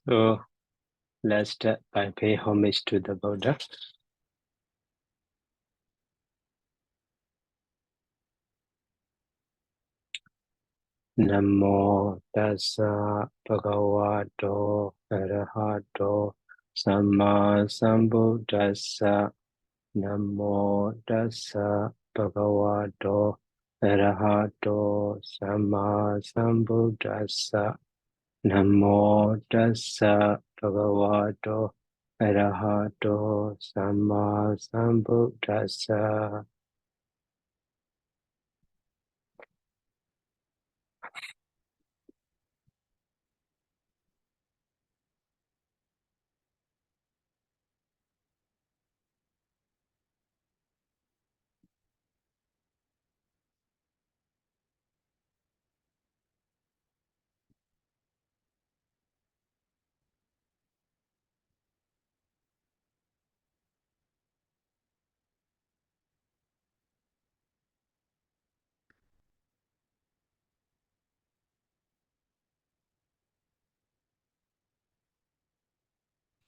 So let's start by paying homage to the Buddha. Namo tassa bhagavato arahato samma sambuddhassa. Namo tassa bhagavato arahato samma sambuddhassa. Namo tassa bhagavato arahato samma sambuddhassa.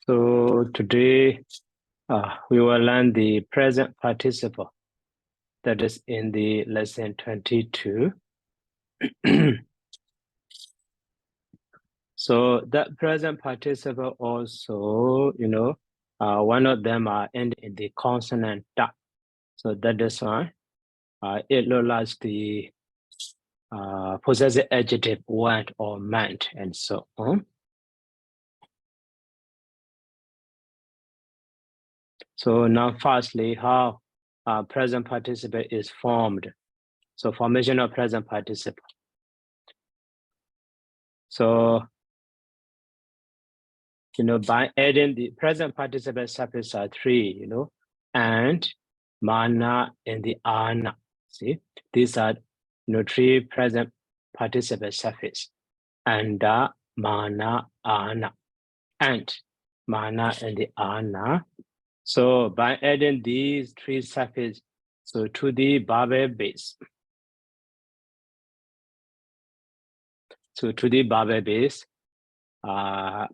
So today we will learn the present participle that is in the lesson 22. So that present participle also, one of them are end in the consonant da. So that is why it looks like the possessive adjective went or meant and so on. So now firstly, how present participle is formed. So formation of present participle. So, by adding the present participle suffix are three, and, mana, and the ana. See, these are, three present participle suffix. Anda, mana, ana. And, mana, and the ana. So by adding these three suffixes, so to the vowel base. So to the vowel base,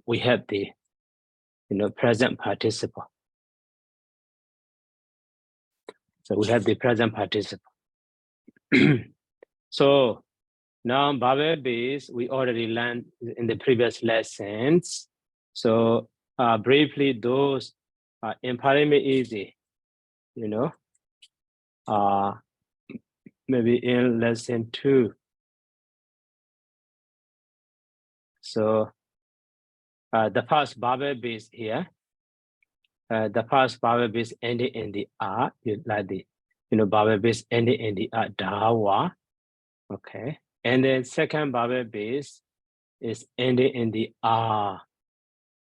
we have the, present participle. So we have the present participle. So now vowel base, we already learned in the previous lessons. So briefly, those in PME easy, maybe in lesson 2. So the first vowel base here, the first vowel base ending in the R, like the, vowel base ending in the dawa, okay. And then second vowel base is ending in the R,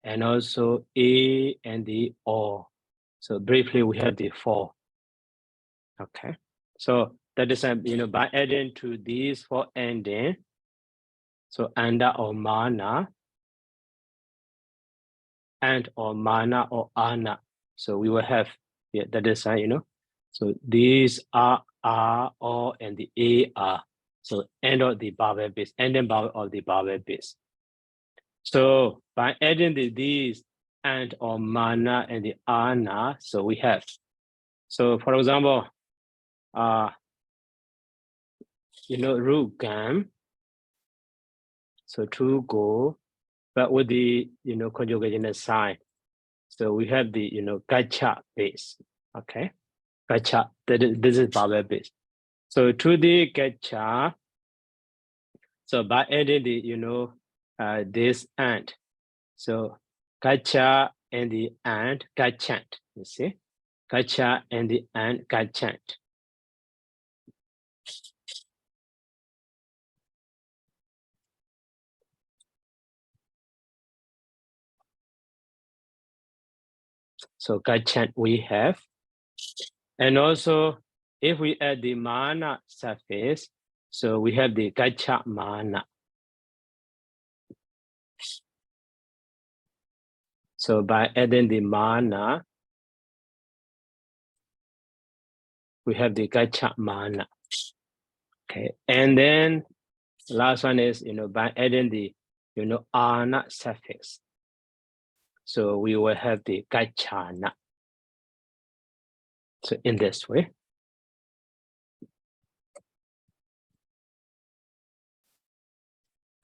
and also A and the O. So briefly, we have the 4, okay. So that is, by adding to these 4 ending, so anda or mana, and or mana or ana. So we will have, that is, so these are O, and the A are. So end of the vowel base, ending vowel of the vowel base. So by adding these and or mana and the ana, so we have. So for example, rugam. So to go, but with the conjugation sign. So we have the gacha base. Okay, gacha. This is vowel base. So to the gacha. So by adding the this and, so gacha and the and gachant. You see, gacha and the and gachant. So gachant we have, and also if we add the mana suffix, so we have the gacha mana. So by adding the mana, we have the gacha mana. Okay, and then last one is by adding the ana suffix. So we will have the gachana. So in this way.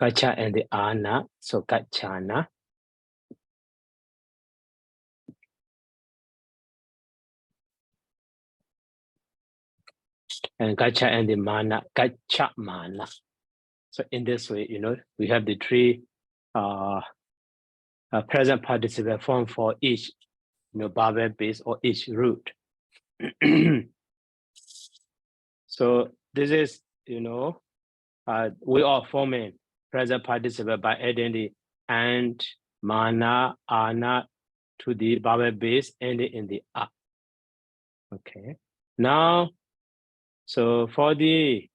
Gacha and the ana, so gachana. And gacha and the mana, gacha mana. So in this way, we have the three present participle form for each, vowel base or each root. So this is, we are forming present participle by adding the and, mana, ana to the vowel base ending in the a. Okay. Now, so for the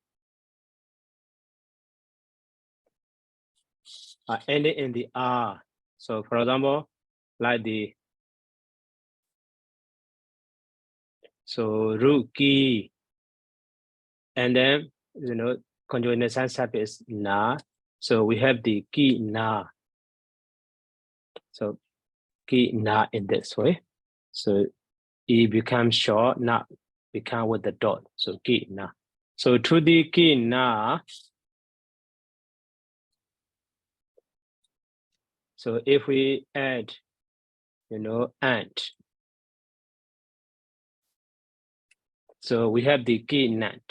ending in the a, so for example, like the ruki, and then conjugated type is na. So we have the ki na. So ki na in this way. So it becomes short, na become with the dot. So ki na. So to the ki na. So if we add, and. So we have the ki nat.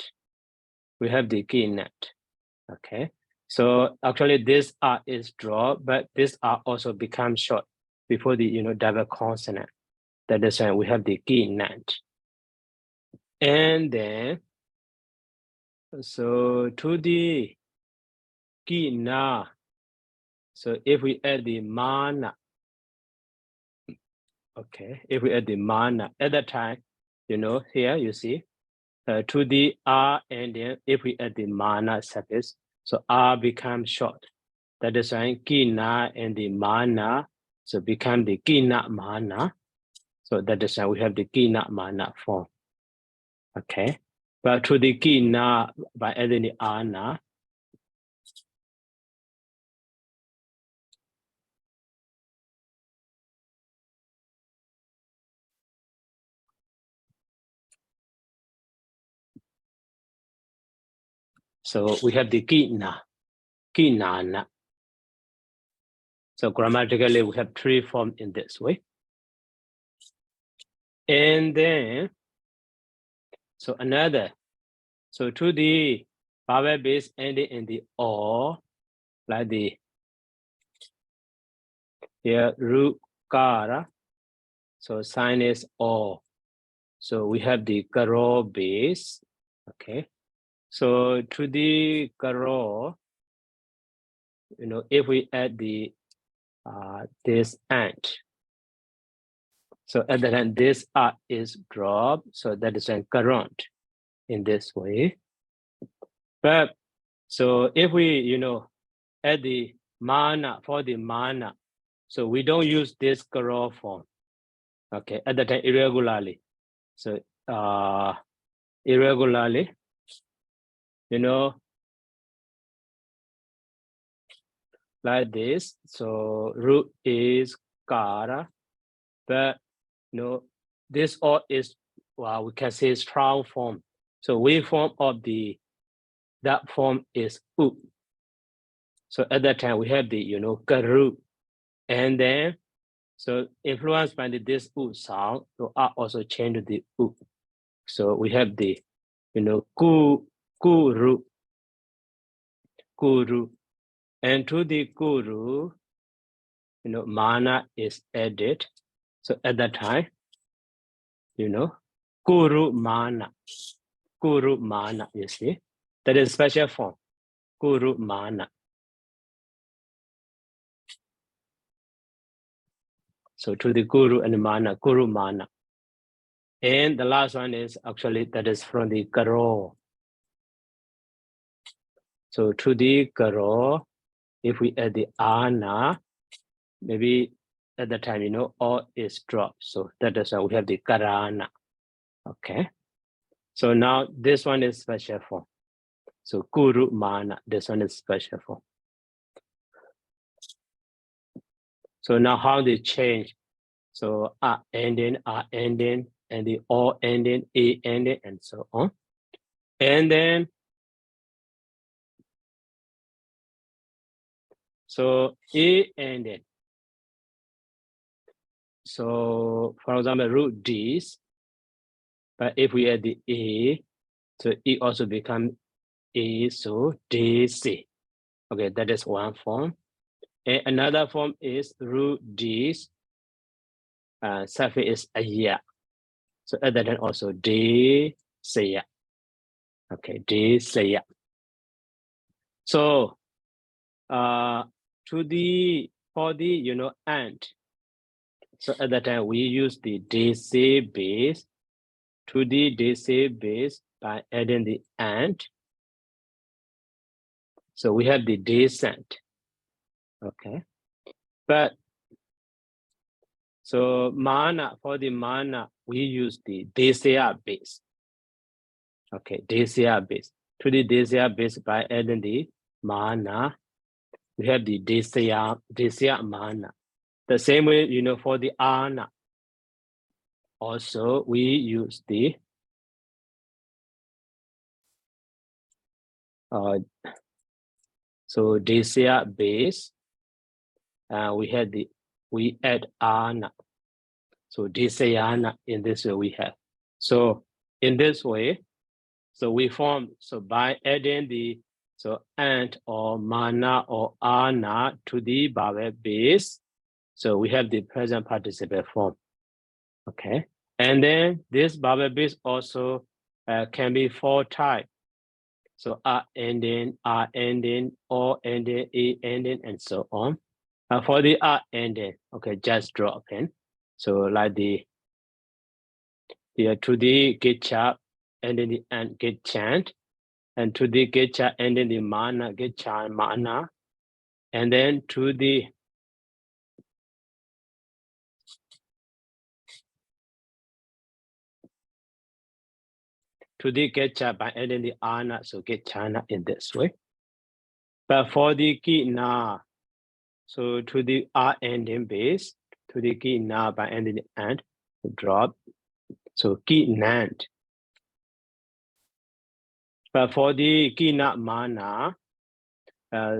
We have the ki nat. Okay. So actually this R is drawn, but this R also becomes short before the double consonant. That is why we have the ki nat. And then so to the ki na. So if we add the mana, okay, if we add the mana at that time, here you see to the R, and then if we add the mana suffix, so R becomes short. That is why ki na and the mana, so become the ki na mana. So that is why we have the ki na mana form. Okay, but to the ki na by adding the ana. So we have the ki na na. So grammatically, we have three forms in this way. And then, so another, so to the vowel base ending in the o, like the here rukara. So sign is o. So we have the karo base. Okay. So to the karo, if we add the this and, so at the end this is dropped, so that is an current in this way. But so if we add the mana for the mana, so we don't use this karo form. Okay, at the time irregularly. So irregularly, like this. So root is kara, but this all is we can say strong form. So we form of that form is u. So at that time we have the karu, and then so influenced by this u sound, so I also change the u. So we have the kuru, and to the kuru, mana is added. So at that time, kuru mana, you see, that is special form, kuru mana. So to the guru and mana, kuru mana. And the last one is actually that is from the karo. So to the karo, if we add the ana, maybe at the time, all is dropped. So that is why we have the karana. Okay. So now this one is special form. So kuru mana, this one is special form. So now how they change? So R ending, and the O ending, A ending, and so on. And then, so A ending. So for example, root D's, but if we add the A, so it also become A, so DC. Okay, that is one form. And another form is root D's, suffix is a year. So other than also D, say. Okay, D, say. So for the and, so at that time we use the DC base to the DC base by adding the and. So we have the descent. Okay, but so mana, for the mana we use the DCR base. Okay, DCR base. To the DCR base by adding the mana, we have the DCR mana. The same way, for the ana, also we use the so DCR base, we add ana. So DCR in this way we have. So in this way, so we form, so by adding the, so and or mana or ana to the vowel base, so we have the present participle form. Okay, and then this vowel base also can be 4 types. So R ending, O ending, A ending, and so on. For the R ending, okay, just draw a pen. So like the to the get chap ending the and get chant, and to the get chap ending the mana get chant mana, and then to the get chap by ending the ana, so get chana in this way. But for the ki na, so to the R ending base, to the ki na by ending the and, drop. So ki nant. But for the ki na mana,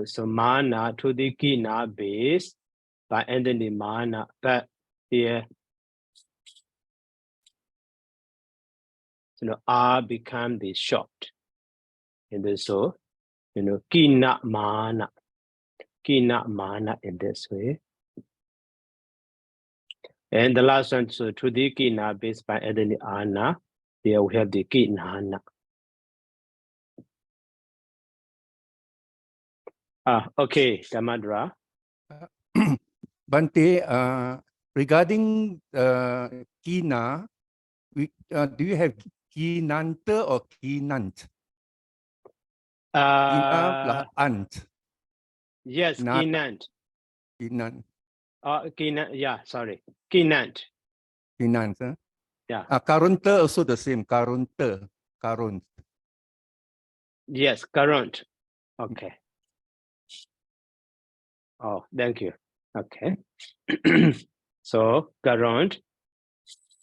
so mana to the ki na base by ending the mana, but here, R become the short. In this, so, ki na mana in this way. And the last one, so to the ki na base by adding the ana, here we have the ki nana. Okay, Damadra. Bante, regarding Kina, do you have Kinanta or Kinant? Kina plus ant. Yes, Kinant. Kinant. Kinant, yeah, sorry. Kinant. Kinant, huh? Yeah. Karunta also the same. Karunta. Karunt. Yes, current. Okay. Oh, thank you. Okay. So current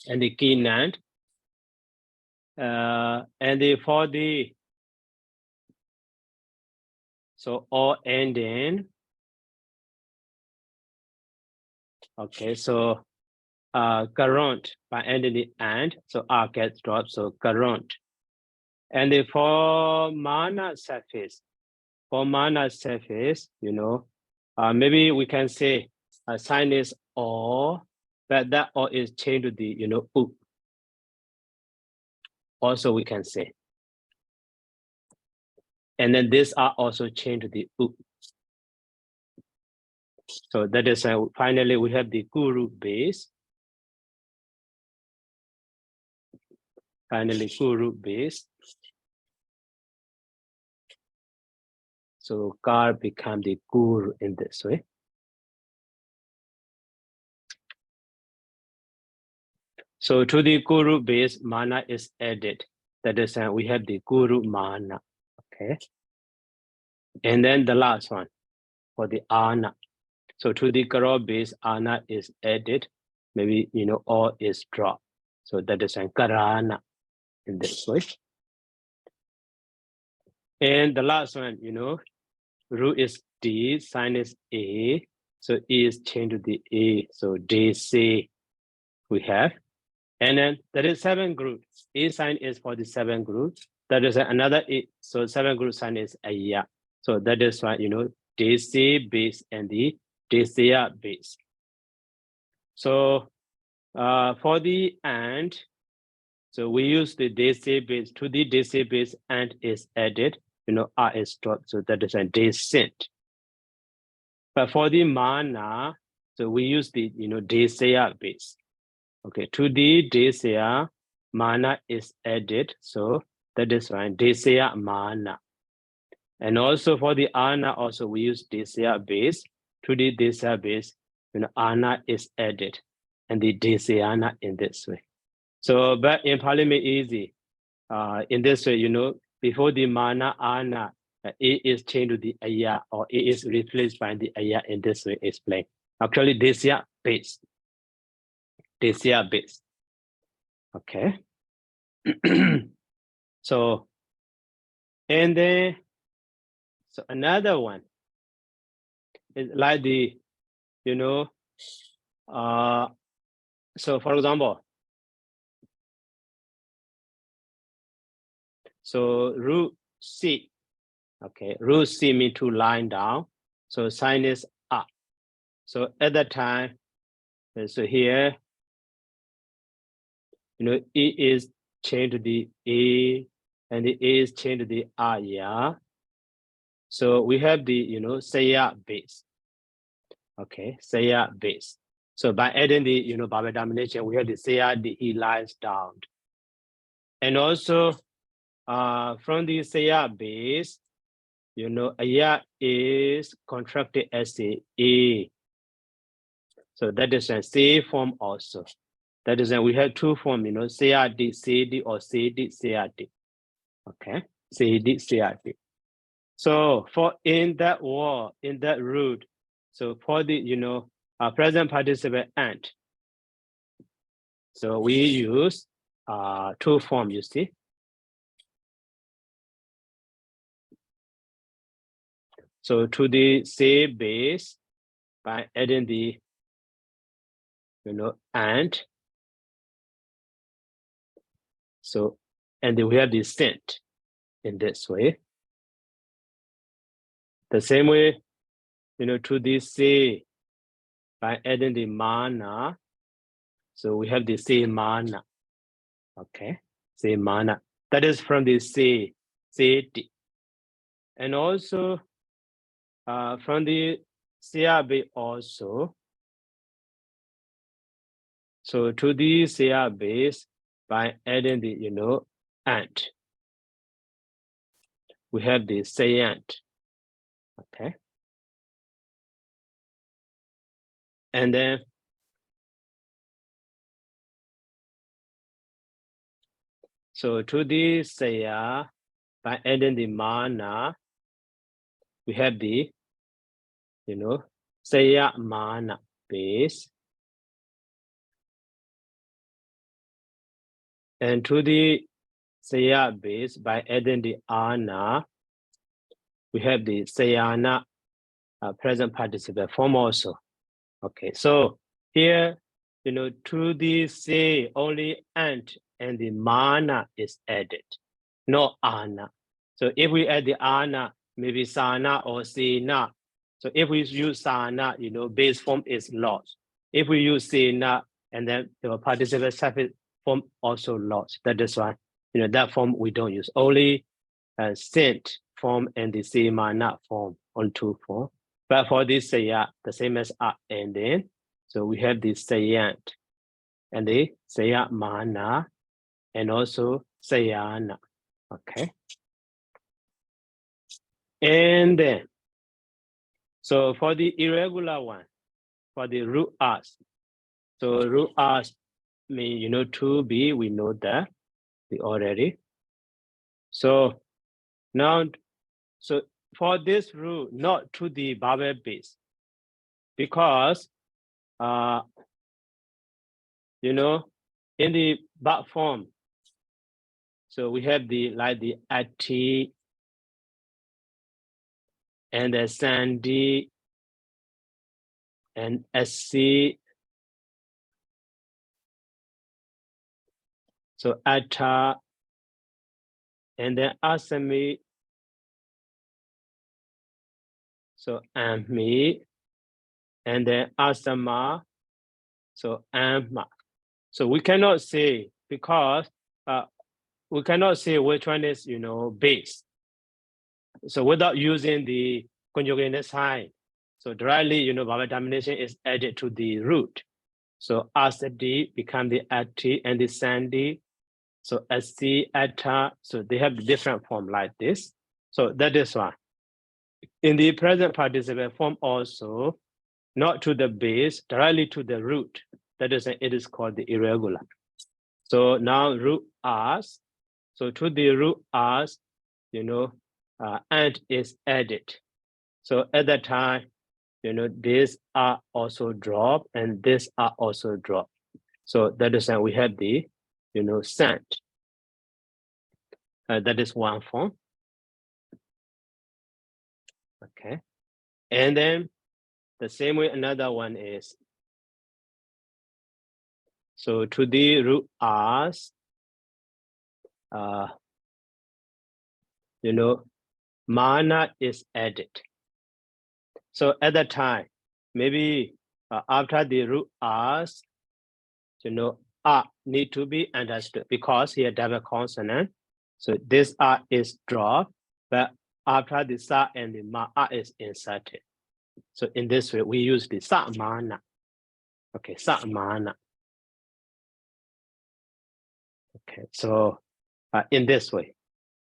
and the Kinant. And for the so O ending. Okay, so current by ending the and, so R gets dropped, so current. And for mana surface, maybe we can say sign is or, but that or is changed to the u. Also we can say. And then this are also changed to the u. So that is finally we have the guru base. Finally, guru base. So car become the guru in this way. So to the guru base, mana is added. That is we have the guru mana. Okay. And then the last one for the ana. So to the karo base, ana is added, maybe, or is dropped. So that is an karana in this way. And the last one, root is D, sign is A. So E is changed to the A. So DC we have. And then there is 7 groups. A sign is for the 7 groups. That is another A. So 7 group sign is Aya. So that is why, DC base and the DCA base. So for the and, so we use the DC base. To the DC base and is added, R is dropped. So that is a descent. But for the mana, so we use the, DCA base. Okay, to the DCA, mana is added. So that is fine, DCA mana. And also for the ana, also we use DCA base. To the DCA base, ana is added. And the DCA in this way. So, but in Pali easy. In this way, before the mana, ana, A is changed to the aya, or A is replaced by the aya in this way explained. Actually, DCA base. DCA base. Okay. So, and then, so another one is like the, so for example, so root C, okay, root C means to line down. So sign is up. So at that time, so here, E is changed to the A, and the A is changed to the Aya. So we have the, Saya base. Okay, Saya base. So by adding the, Baba domination, we have the Saya, he lies down. And also, from the Saya base, Aya is contracted as A. So that is a C form also. That is, we have 2 forms, CRD, CD, or CD, CRD. Okay, CD, CRD. So for in that word, in that root, so for the, present participle and, so we use 2 forms, you see. So to the C base, by adding the, and, so, and then we have the sent in this way. The same way, to the C, by adding the mana, so we have the C mana. Okay, C mana. That is from the C, CD. And also from the CRB also. So to the CR base, by adding the, and, we have the sayant. Okay. And then, so to the saya, by adding the mana, we have the, saya mana base. And to the saya base, by adding the ana, we have the sayana present participle form also. Okay, so here, to the say only and the mana is added, no ana. So if we add the ana, maybe sana or sena. So if we use sana, base form is lost. If we use sena, and then the participle suffix form also lost. That is why, that form we don't use. Only sent form and the semana form on 2 form. But for this saya, the same as and then, so we have the sayant and the saya mana and also sayana. Okay. And then, so for the irregular one, for the root us, so root us mean, to be, we know that already. So now, so for this root, not to the vowel base. because you know, in the verb form, so we have the like the ati and the sandy and sc. So atta and then asami. So ami and then asama. So amma. So we cannot say because we cannot say which one is, you know, base. So without using the conjugated sign, so directly, you know, vowel termination is added to the root. So asadi become the ati and the sandy. So sc, atta. So they have different form like this. So that is why. In the present participle form also, not to the base, directly to the root. That is, it is called the irregular. So now root as. So to the root as, you know, and is added. So at that time, you know, these are also dropped and these are also dropped. So that is why we have the, you know, sent. That is one form. Okay. And then the same way another one is, so to the root as, you know, mana is added. So at that time, maybe after the root as, you know, need to be understood because here double consonant. So this is dropped, but after the sa and the ma is inserted. So in this way, we use the sa mana. Okay, sa mana. Okay, so in this way,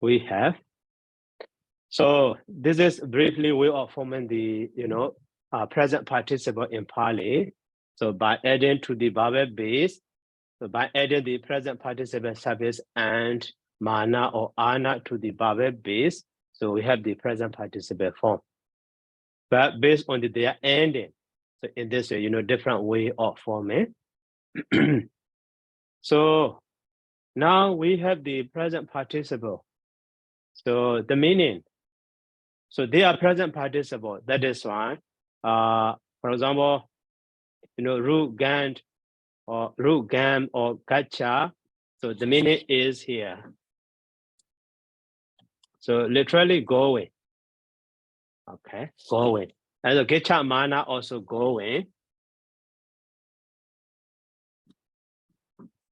we have. So this is briefly way of forming the, you know, present participle in Pali. So by adding to the vowel base, so by adding the present participle suffix and mana or ana to the vowel base, so we have the present participle form. But based on their ending, so in this way, you know, different way of forming. So now we have the present participle. So the meaning. So they are present participle. That is why, for example, you know, root gand or root gam or gacha. So the meaning is here. So literally going. Okay, going. And the gacha mana also going.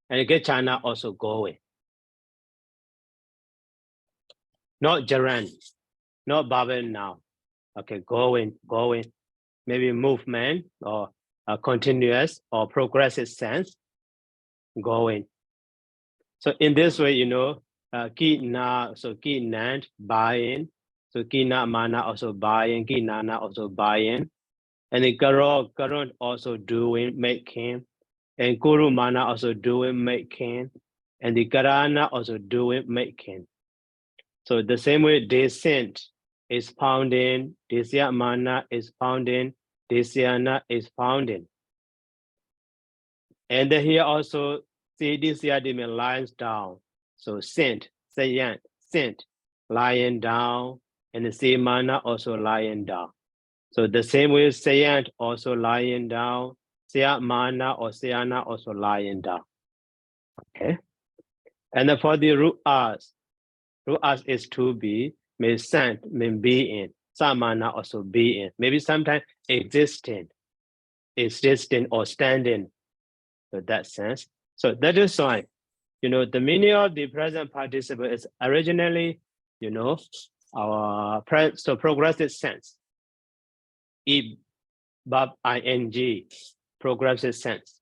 And gechana also going. Not gerund, not babel now. Okay, going. Maybe movement or a continuous or progressive sense. Going. So in this way, you know, ki na, so ki nand, buying. So ki na mana also buying, ki nana also buying. And the karon also doing, making. And guru mana also doing, making. And the karana also doing, making. So the same way descent is pounding, desya mana is pounding, desyana is pounding. And then here also, see this here lying down. So sent, sayant, sent, lying down, and the same mana also lying down. So the same way sayant also lying down, saya mana or sayana also lying down. Okay. And then for the root as is to be, may sent, may being, samana also being, maybe sometimes existing or standing. So that sense. So that is why, you know, the meaning of the present participle is originally, you know, our progressive sense. E verb ing, progressive sense.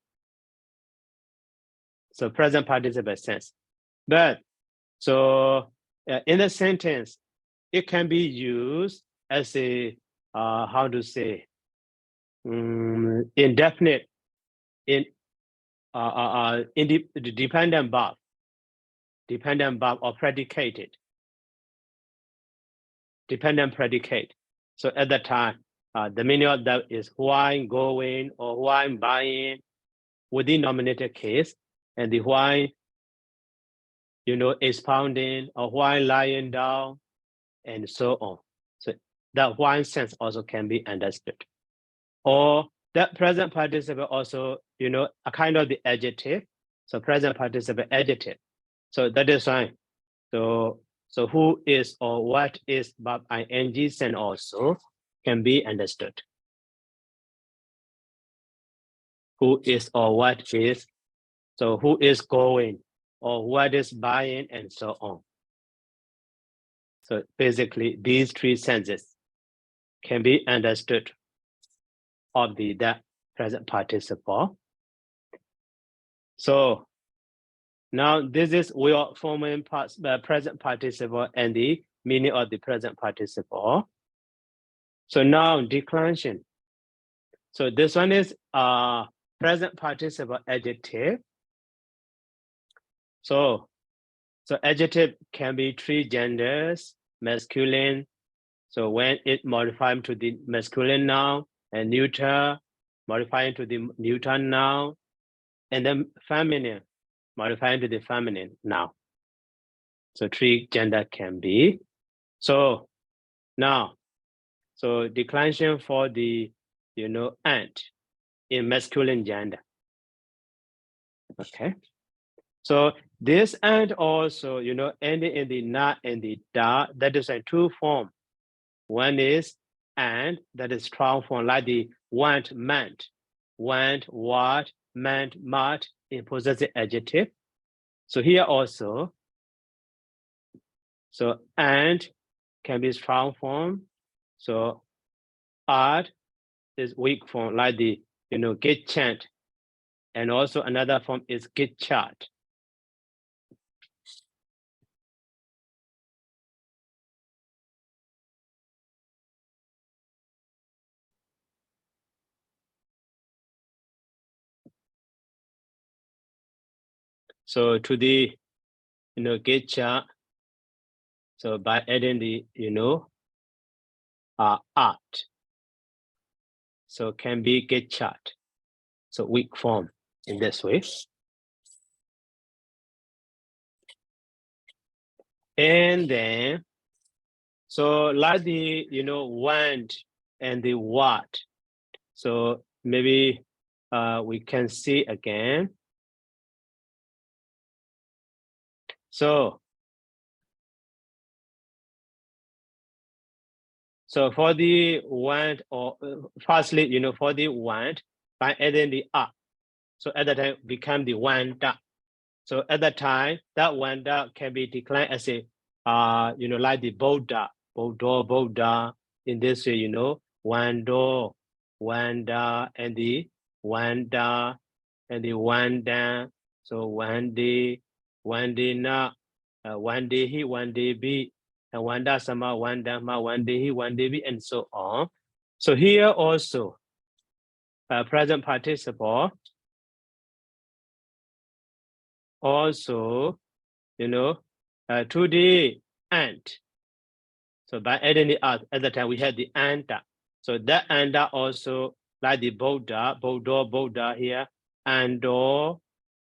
So present participle sense. But so in a sentence, it can be used as a how to say indefinite in the dependent verb or predicated, dependent predicate. So at that time, The meaning of that is who I'm going or who I'm buying with the nominator case, and the who I'm, expounding or who I'm lying down, and so on. So that one sense also can be understood. Or that present participle also, a kind of the adjective. So present participle adjective. So that is fine. So who is or what is but ing sense also can be understood. Who is or what is. So who is going or what is buying and so on. So basically these three senses can be understood of that present participle. So now this is we are forming present participle and the meaning of the present participle. So now declension. So this one is present participle adjective. So adjective can be three genders, masculine. So when it modified to the masculine noun, and neuter, modifying to the neuter noun, and then feminine, modifying to the feminine noun. So three gender can be. So now, so declension for the, ant in masculine gender. Okay. So this and also, ending in the na and the da, that is a two form. One is and, that is strong form, like the want, meant, what, meant, might in possessive adjective. So here also, so and can be strong form. So art is weak form, like the, get chant. And also another form is get chart. So to the, get chart. So by adding the, art. So can be get chart. So weak form in this way. And then, so like the, want and the what. So maybe we can see again. So for the want, or firstly, for the want, by adding the up. So at that time become the wanda. So at that time, that wanda can be declined as a, like the Buddha, Buddha. In this way, wando, wanda, and the wanda, and the wanda. So wandi, wandina, wandi he, wandi be, and wanda sama, wanda ma, wandi he, wandi be, and so on. So here also, present participle also, to the ant. So by adding the art, at the time we had the anta. So that anta also, like the Buddha here, ando,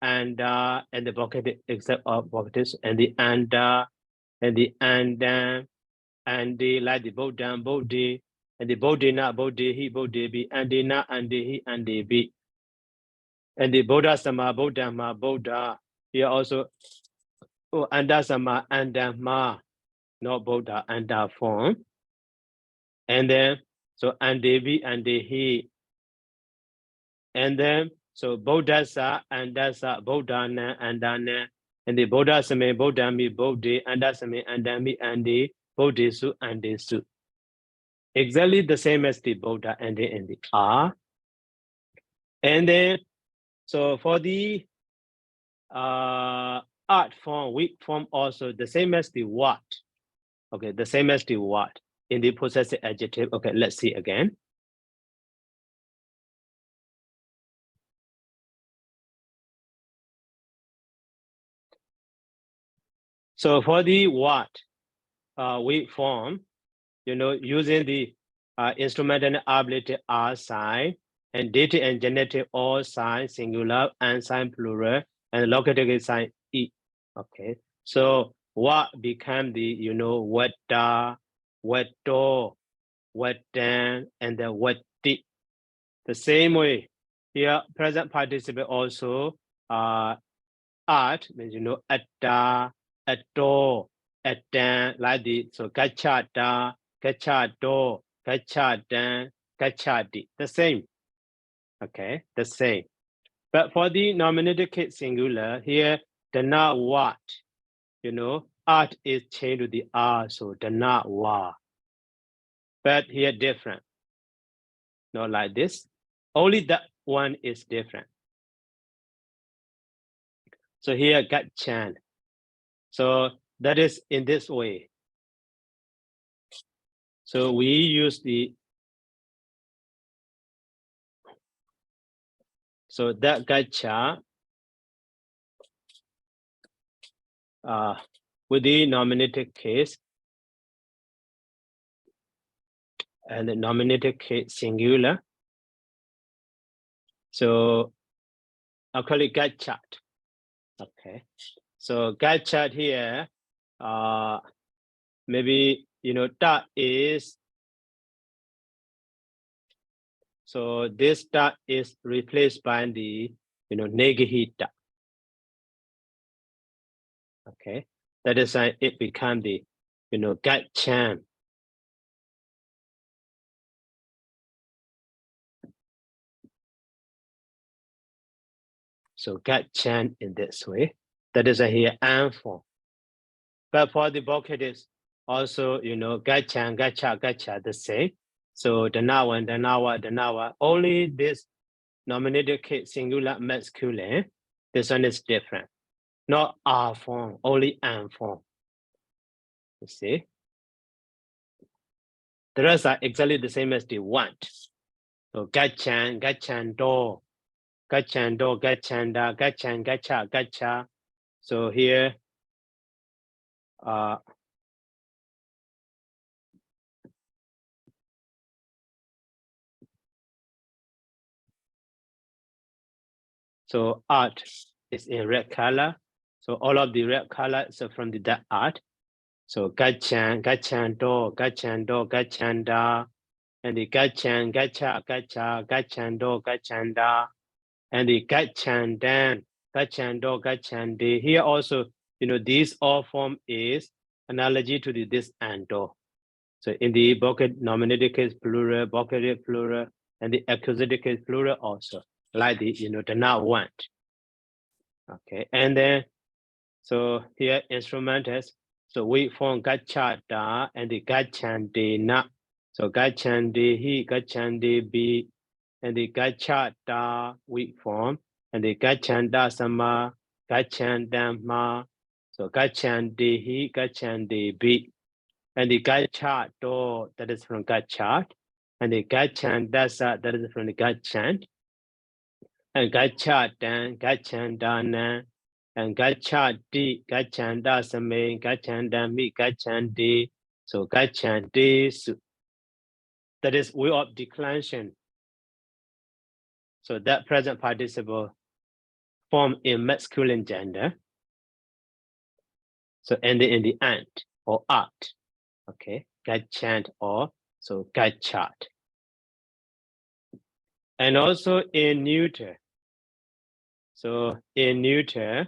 and the bucket except of buckets, and the anda, and the andan, and the like the Buddha, Bodhi, and the Bodhina, Bodhi, he, Bodhi be, andina, andi, he, andi be. And the Buddha sama, Buddha. Here also, anda sama, andama, not Buddha, anda form. And then, so andevi, andehi. And then, so Bodhasa, andasa, Bodhana, andana. And the Bodhasame, Bodhami, Bodhi, andasame, andami, andi, Bodhisu, andesu. Exactly the same as the Bodha and the R. And then, so for the art form, weak form also the same as the what. Okay, the same as the what in the possessive adjective. Okay, let's see again. So for the what weak form, using the instrumental and ablative are sign, and dative and genitive all sign singular and sign plural, and locative is sign e. Okay, so what become the weta, weto, wetan, and the weti. The same way here, present participle also art means atta, atto, atan, like this. So gachata, gachato, gachatan, gachati. The same. Okay, the same. But for the nominative case singular, here dana what, art is changed to the R, so dana wa. But here different. Not like this. Only that one is different. So here gachan. So that is in this way. So we use so that gacha with the nominative case and the nominative case singular. So I'll call it gachat. Okay. So gachat here, maybe that is. So this that is replaced by the negahita. Okay, that is why it become the gachan. So gachan in this way. That is here and form. But for the vocatives, also gachan, gacha, gacha, the same. So danawa and danawa, danawa. Only this nominative case singular masculine. This one is different. Not R form, only and form. You see? The rest are exactly the same as the want. So gachan, gachando, gachando, gachanda, gachan, gacha, gacha. So here, so art is in red color. So all of the red color is from that art. So gachan, gachando, gachando, gachanda, and the gachan, gacha, gacha, gachando, gachanda, and the gachandan, gachando, gachande. Here also, this all form is analogy to this and do. So in the vocative nominative case plural, vocative plural, and the accusative case plural also, like the the not want. Okay, and then so here instrument is so we form gachata and the gachande na. So gachande he, gachande be, and the gachata we form, and the gachanda sama, gachandama. So gachande he, gachande be. And the gachat do, that is from gachat, and the gachandasa, that is from the gachand, and gachatan, gachandana, and gachati, gachandasame, gachandami, gachandi, so gachandi. That is way of declension. So that present participle form in masculine gender. So ending in the ant or art. Okay, gachant or so gachat. And also in neuter. So in neuter,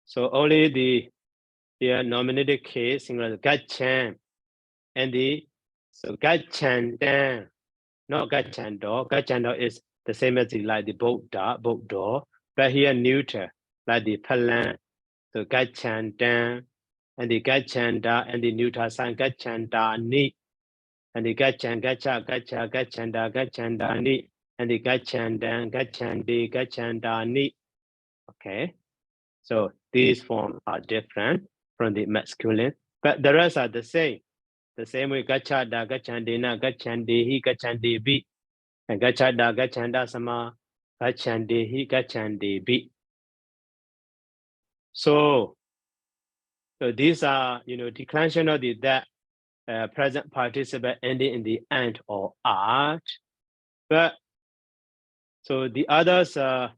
so only the nominative case singular gachan and the so gachandan, not gachando. Gachando is the same as like the boat door, but here neuter, like the palan. So gachandan and the gachanda and the neuter sign gachanda ni, and the gachan, gacha, gacha, gachanda, gachanda ni, and the gachandan, gachandi, gachanda ni. Okay, so these forms are different from the masculine, but the rest are the same. The same way gachada, gachandina, gachandehi, gachandebi, and gachada, gachanda sama, gachandehi, gachandebi. So these are declension of that present participle ending in the and or art. But so the others, like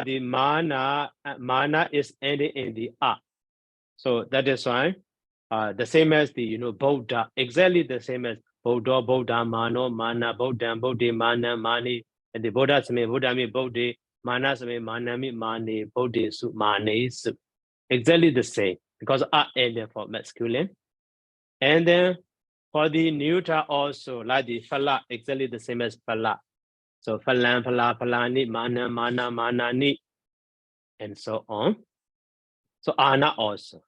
the mana is ending in the art. So that is why the same as the Buddha, exactly the same as Buddha, Mano, Mana, Buddha, Buddhi, Mana, Mani, and the Buddha me Buddha me Buddhi, Mana me Manami, Mani, Buddhi, Su, Mani, Su. Exactly the same because art ended for masculine. And then for the neuter also, like the Phala, exactly the same as Phala. So Phalan, Phala, Phalani, Mana, Mana, Manani, and so on. So Ana also.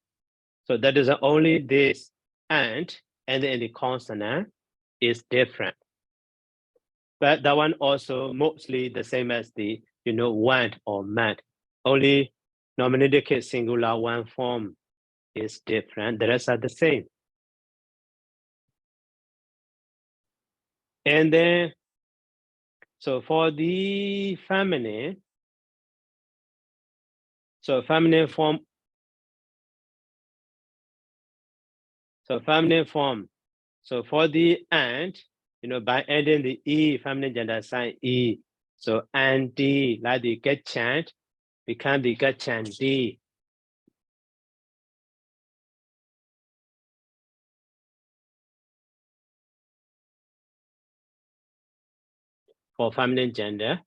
So that is only this and then the consonant is different. But that one also mostly the same as the went or meant. Only nominative case singular one form is different. The rest are the same. And then so for the feminine, so feminine form. So feminine form. So for the and, by adding the E, feminine gender sign E. So and D, like the get chant, become the get chant D. For feminine gender,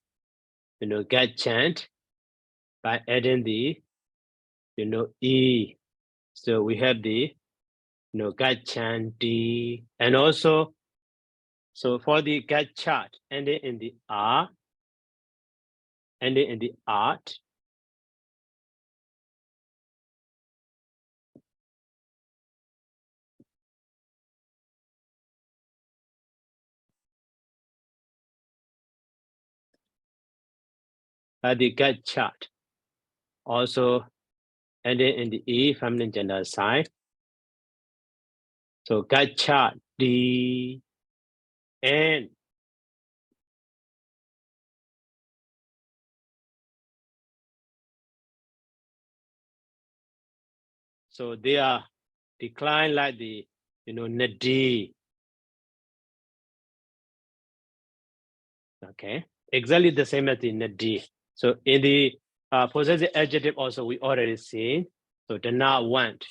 get chant by adding the, E. So we have the, get chant D. And also, so for the get chart, ending in the R, ending in the art, the get chart, also ending in the E, feminine gender sign. So get chart D, and so they are declined like the, Nadi. Okay, exactly the same as the Nadi. So in the possessive adjective also we already seen. So the not want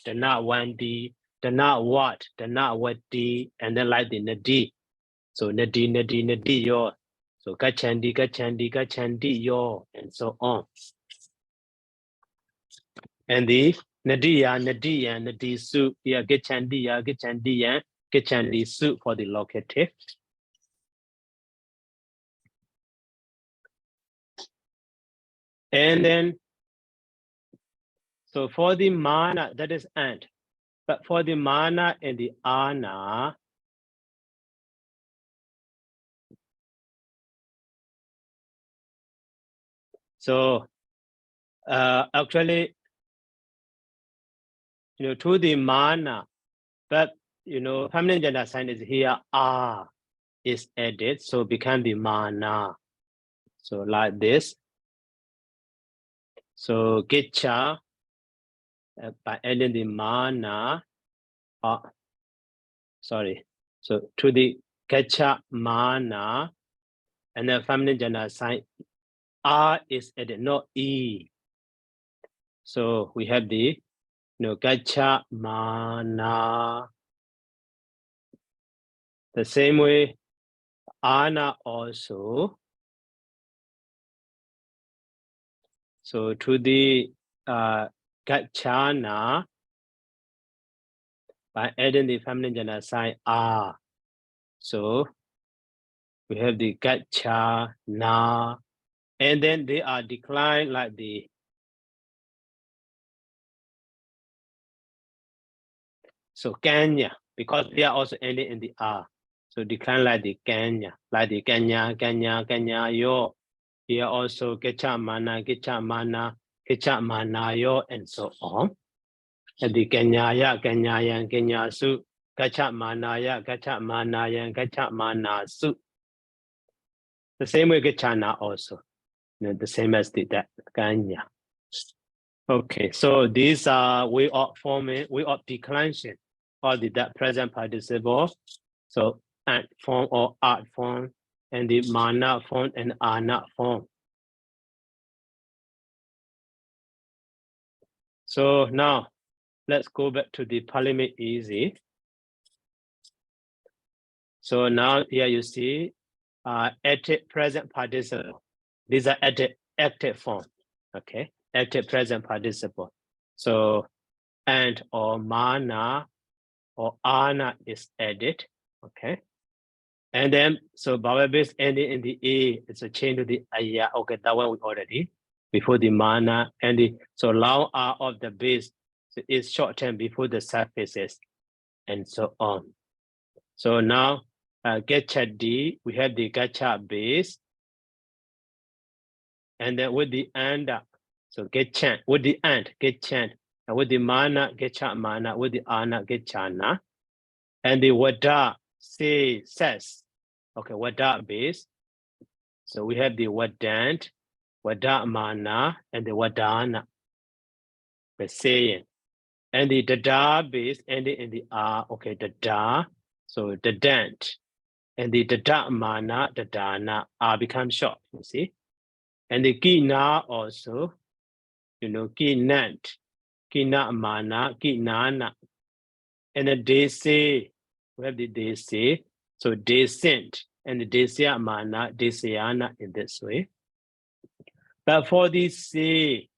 D, the not what D, and then like the Nadi. So Nadi yo. So gachandi yo, and so on. And the Nadi su, yeah, gachandi su for the locative. And then, so for the mana, that is and. But for the mana and the ana, so actually, to the mana, but feminine gender sign is here, a is added, so become the mana. So like this. So getcha by adding the mana, sorry. So to the getcha mana, and then feminine gender sign, R is added, not E. So we have the gacha mana. The same way, ana also. So to the gachana, by adding the feminine gender sign a. So we have the gachana, and then they are declined like the so Kenya, because they are also ending in the R. So decline like the Kenya yo. Here also gecha mana yo, and so on. And the Kenya su, gacha mana su. The same way gachana also. The same as that Kenya. Okay, so these are way of forming, way of declension. or the that present participle. So ant form or art form, and the mana form and ana form. So now let's go back to the Parliament easy. So now here you see active present participle. These are active form. Okay, active present participle. So and or mana or ana is added. Okay. And then so vowel base ending in the A is a change to the aya. Okay, that one we already before the mana and the so long R of the base is short term before the suffixes and so on. So now getcha D, we have the gacha base. And then with the and so get chan with the and get chan, and with the mana get cha mana, with the ana get chana, and the wada say says. Okay, wada base. So we have the wadant, wada mana, and the wadana. The saying, and the dada base ending in the r. Okay, dada. So dadant, and the dada mana, dadana r becomes short. You see, and the kina also. You know, kinant, kina mana, kinana. And then they say, we have the they say, so they sent, and the they say mana, they sayana in this way. But for the say,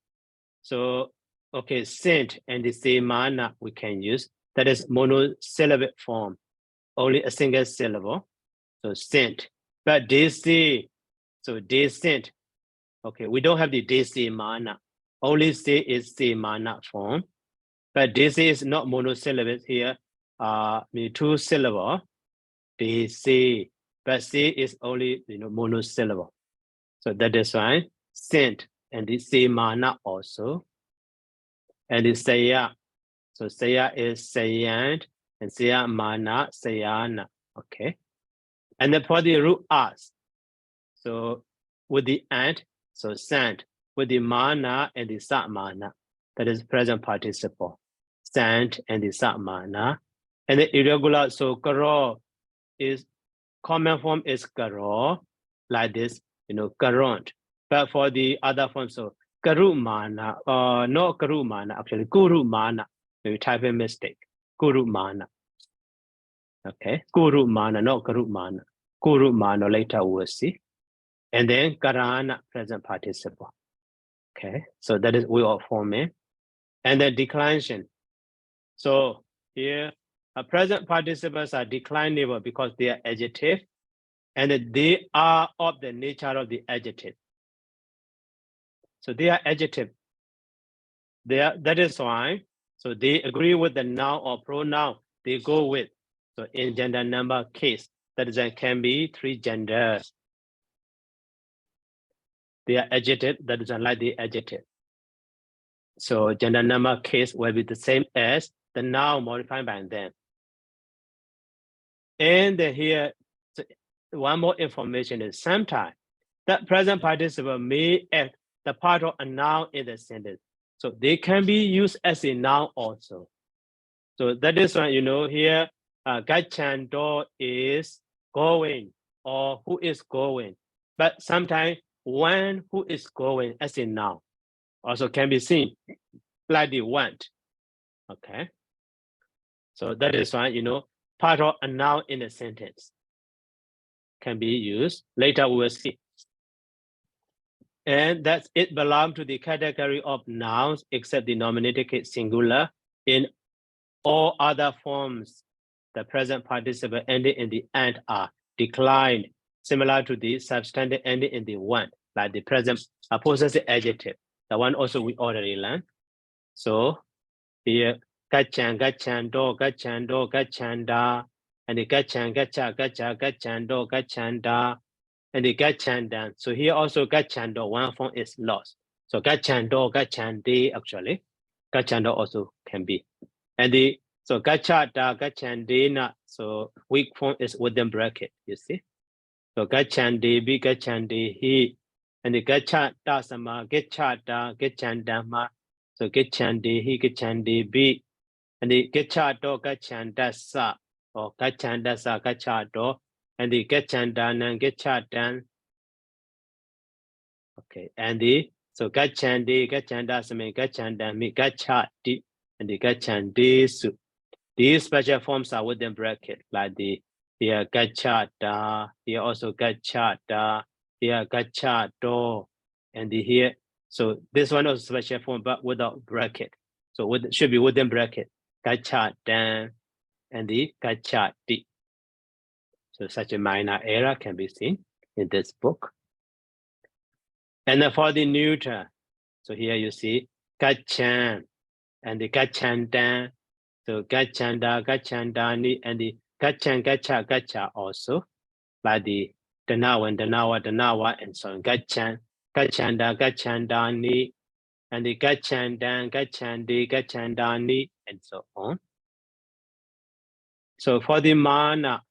so, okay, sent and the say mana we can use, that is monosyllabic form, only a single syllable, so sent. But they say, so they sent, okay, we don't have the they say mana, only say is say mana form. But this is not monosyllable here, 2 syllable. They say, but say is only monosyllable. So that is why sent and the say mana also. And the saya. So saya is sayant and saya mana, sayana. Okay. And then for the root as. So with the and, so sent. With the mana and the sa mana. That is present participle. Sent and the sa mana. And the irregular, so karo is common form is karo, like this, karont. But for the other form, so karu mana, no karu mana, actually guru mana. Maybe type a mistake. Guru mana. Okay, guru mana, not karu mana. Guru mana later we'll see. And then karana, present participle. Okay, so that is we are forming. And then declension. So here, present participles are declinable because they are adjective, and they are of the nature of the adjective. So they are adjective. That is why. So they agree with the noun or pronoun they go with. So in gender number case, that is can be 3 genders. They are adjective, that is like the adjective. So gender number case will be the same as the noun modified by them. And here, one more information is sometimes that present participle may act the part of a noun in the sentence. So they can be used as a noun also. So that is why, here, Gachando is going or who is going. But sometimes when who is going as a noun also can be seen like the went. Okay. So that is why, part of a noun in a sentence can be used. Later we will see. And that it belongs to the category of nouns except the nominative case singular. In all other forms, the present participle ending in the and are declined, similar to the substantive ending in the one, like the present possessive adjective. The one also we already learned. So here, gachan, gachando, gachando, gachanda, and the gachan, gacha, gacha, gachando, gachanda, and the gachandan. So here also gachando, one form is lost. So gachando, gachande, actually, gachando also can be. And the so gachada, gachandena, so weak form is within bracket, you see. So gachande, be gachande, he, and the gachada sama, gachada, gachandama, so gachande, he, gachande, be. and the Gachado Gachandasa or Gachandasa Gachado, and the Gachandan and Gachadan. Okay, and the so Gachandi, Gachandasame, Gachandami, Gachati, and the Gachandisu. These special forms are within bracket, like the here Gachata, here also Gachata, here Gachato, and the here. So this one is special form, but without bracket. So should be within bracket. Gachatan and the Gachati. So such a minor error can be seen in this book. And then for the neuter, so here you see Gachan and the Gachandan. So Gachanda, Gachandani, and the Gachan, Gacha, Gacha also, like the Danawa, Danawa, Danawa, and so on. Gachan, Gachanda, Gachandani, and the Gachandan, Gachandi, Gachandani, and so on. So for the mana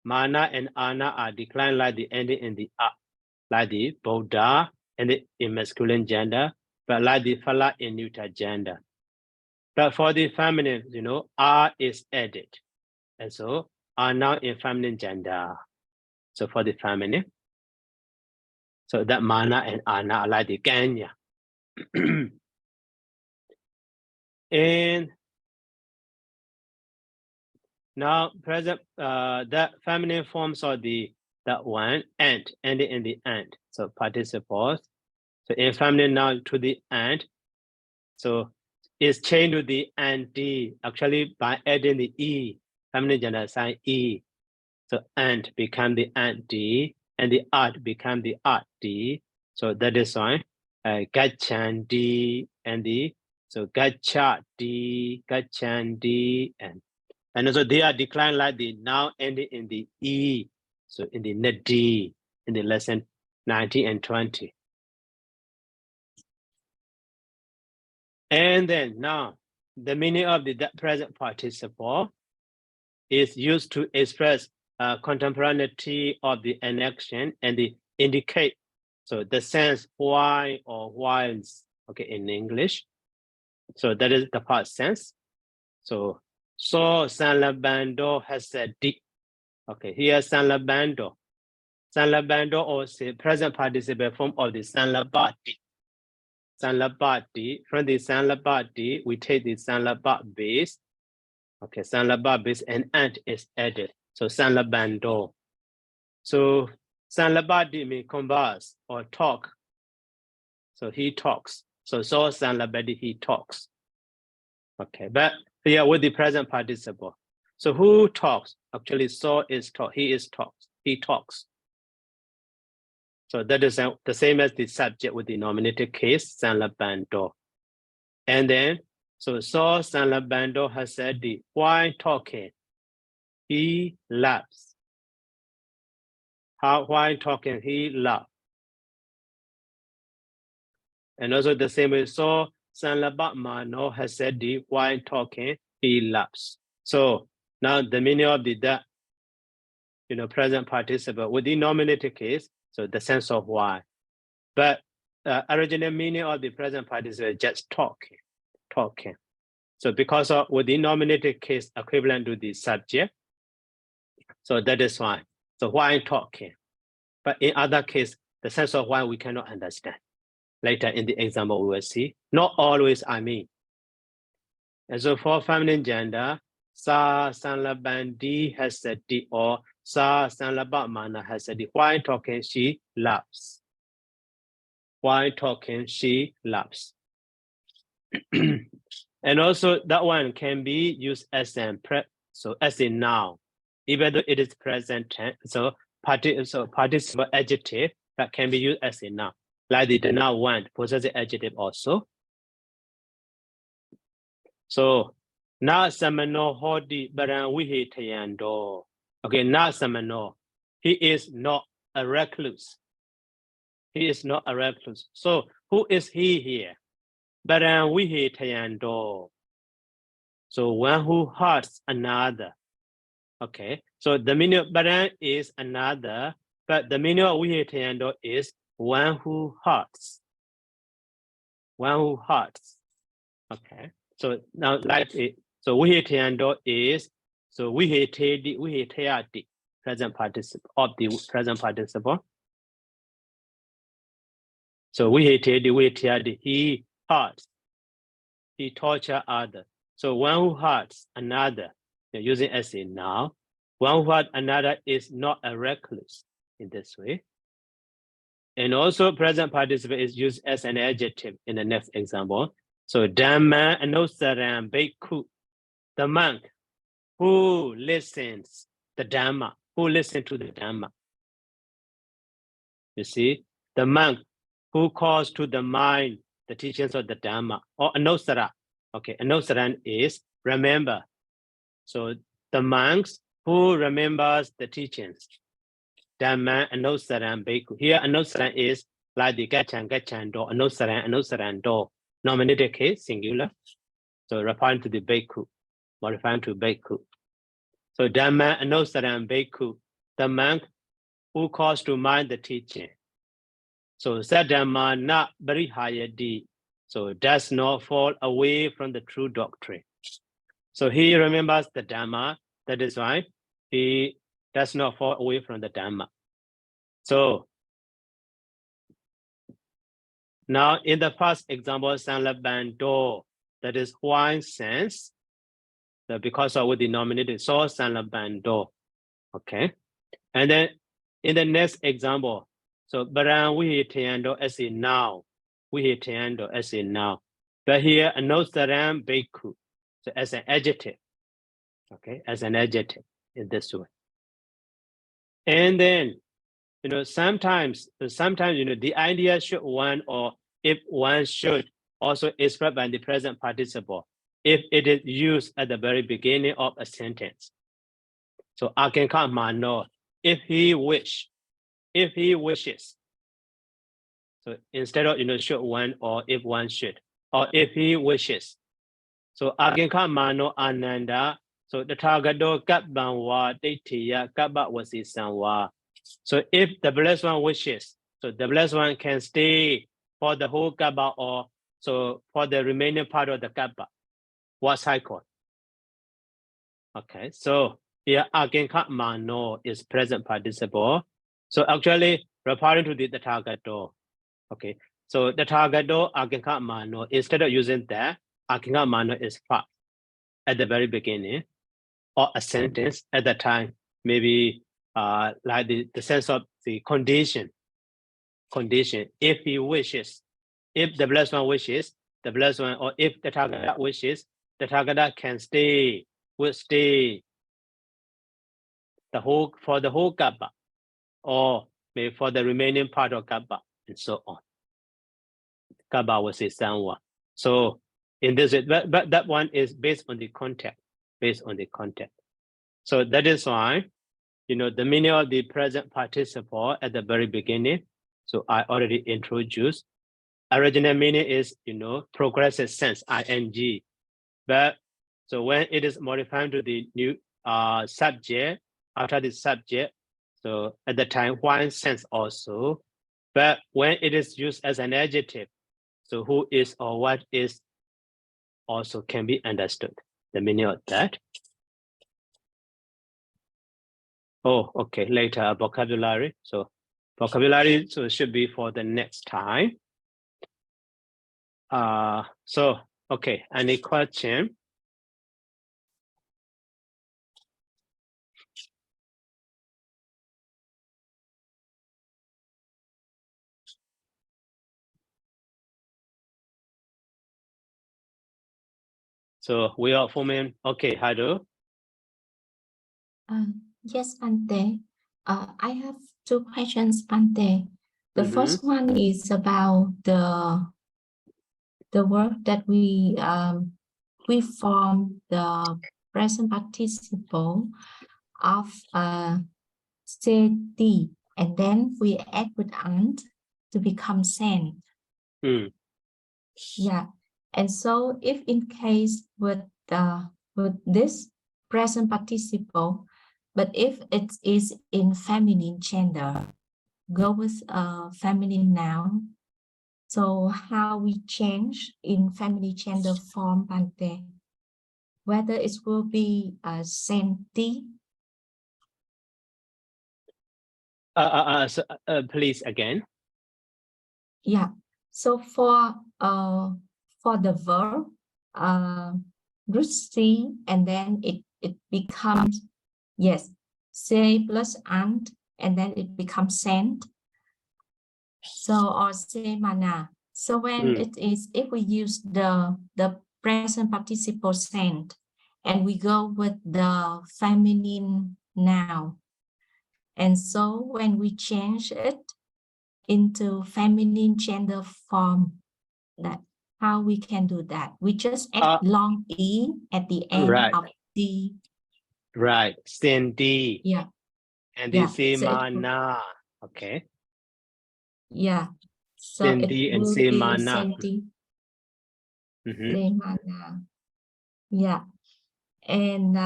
and ana are declined like the ending in the a, like the Buddha and the in masculine gender, but like the Phala in neuter gender. But for the feminine, R is added. And so are now in feminine gender. So for the feminine, so that mana and ana are like the Kenya. And now present that feminine forms of that one and ending in the end. So participles. So in feminine now to the end. So it's changed to the and D actually by adding the E, feminine gender sign E. So and become the and D and the art become the art D. So that is why Gachandi and the so Gachati, Gachandi, and also they are declined like the now ending in the E. So in the net D in the lesson 19 and 20. And then now the meaning of the present participle is used to express contemporaneity of the action and the indicate. So the sense why or whiles, okay, in English. So that is the past sense. So Sanlabando has said D. Okay, here Sanlabando. Sanlabando or say present participle form of the Sanlabati. Sanlabati, from the Sanlabati, we take the Sanlabat base. Okay, Sanlabat base and ant is added. So Sanlabando. So Sanlabati means converse or talk. So he talks. So Sanlabati, he talks. Okay, but here with the present participle. So who talks? Actually, is talk. He is talks. He talks. So that is the same as the subject with the nominative case, Sanlabando. And then, so Sanlabando has said the why talking? He laughs. Why talking? He laughs. And also the same way, Sanlabat Mano has said the why talking? He laughs. So now the meaning of the present participle with the nominative case, so the sense of why. But original meaning of the present participle is just talking. So because of with the nominative case equivalent to the subject, so that is why. So why talking? But in other case, the sense of why we cannot understand. Later in the example, we will see. Not always, I mean. And so for feminine gender, Sanlabandi has said the or Sanlabat Mana has said the why talking she laughs. Why talking she laughs. And also that one can be used as as a noun, even though it is present tense. So participle adjective that can be used as a noun, like the noun want possessive adjective also. So na samano hodi baran wihi tayando. Okay, na samano. He is not a recluse. He is not a recluse. So who is he here? Baran wihi tayando. So one who hurts another. Okay, so the meaning of baran is another, but the meaning of wihi tayando is one who hurts. One who hurts. Okay, so now like it. So we hate is so we hate present participle of the present participle. So we hate he hurts, he torture other. So one who hurts another, using SA now, one who hurts another is not a recluse in this way. And also present participle is used as an adjective in the next example. So Dhamma Anusaram Bhikkhu, the monk who listens the Dhamma, who listens to the Dhamma. You see, the monk who calls to the mind the teachings of the Dhamma, or Anusara. Okay, Anusaran is remember. So the monks who remembers the teachings. Dhamma Anusaran Bhikkhu. Here Anusaran is like the Gachan do, Anusaran do. Nominated case, singular. So referring to the Bhikkhu, modifying to Bhikkhu. So Dhamma Anusaran Bhikkhu, the monk who calls to mind the teaching. So Sadhamma na Barihayadi, so does not fall away from the true doctrine. So he remembers the Dhamma, that is why he does not fall away from the Dhamma. So now in the first example, Sanlabando, that is one sense, because of the denominated, so Sanlabando, okay? And then in the next example, so Baran Wihitayando as a now, Wihitayando as a now. But here, Anosaram Bhikkhu, so as an adjective, okay, as an adjective in this way. And then, sometimes, the idea should one, or if one should, also expressed by the present participle, if it is used at the very beginning of a sentence. So Akenka Mano, if he wishes. So instead of should one, or if one should, or if he wishes. So Agenka Mano Ananda, so the Tagado Kapbanwa Detiya Kaba Wasisanwa. So if the blessed one wishes, so the blessed one can stay for the whole Kaba, or so for the remaining part of the Kaba. What cycle? Okay, so here Agenka Mano is present participle. So actually referring to the Tagado. Okay, so the Tagado Agenka Mano, instead of using that, Agenka Mano is part at the very beginning, or a sentence at the time, maybe like the sense of the condition, if he wishes, if the blessed one wishes, the blessed one, or if the Tagada wishes, the Tagada can stay, will stay for the whole Kappa, or maybe for the remaining part of Kappa, and so on. Kappa will say Sanwa. So in this, but that one is based on the context, So that is why, the meaning of the present participle at the very beginning. So I already introduced. Original meaning is, progressive sense, ing. But so when it is modified to the new subject, after the subject, so at the time, one sense also. But when it is used as an adjective, so who is or what is also can be understood. The meaning of that. Oh, okay, later vocabulary. So vocabulary should be for the next time. So, okay, any question? So we are forming, okay, Hado. Yes, Bante. I have two questions, Bante. The first one is about the work that we form the present participle of steady, and then we add with ant to become sent. Yeah, and so if in case with this present participle, but if it is in feminine gender, go with a feminine noun. So how we change in feminine gender form, Bante? whether it will be senti. Please again. Yeah. So for the verb, rusi, and then it becomes, yes, se plus and then it becomes sent. So or se mana. So when it is, if we use the present participle sent, and we go with the feminine noun, and so when we change it into feminine gender form, that how we can do that? We just add long e at the end Right. of the. Right. Cindy. Yeah. And Yeah. the So it Semana. Okay. Yeah. So Cindy it and will be Semana. senti. Semana. Yeah. And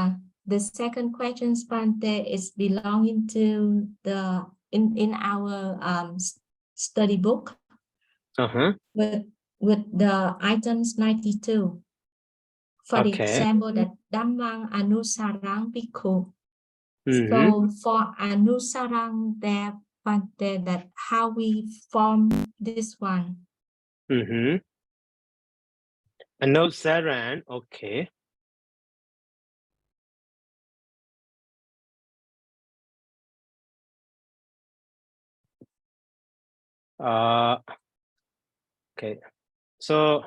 the second question, Spante, is belonging to the in our study book with the items 92. For example, that Dhammang Anusarang Bhikkhu. So for Anusarang there, Spante, that how we form this one. Anusaran. Okay. Okay. So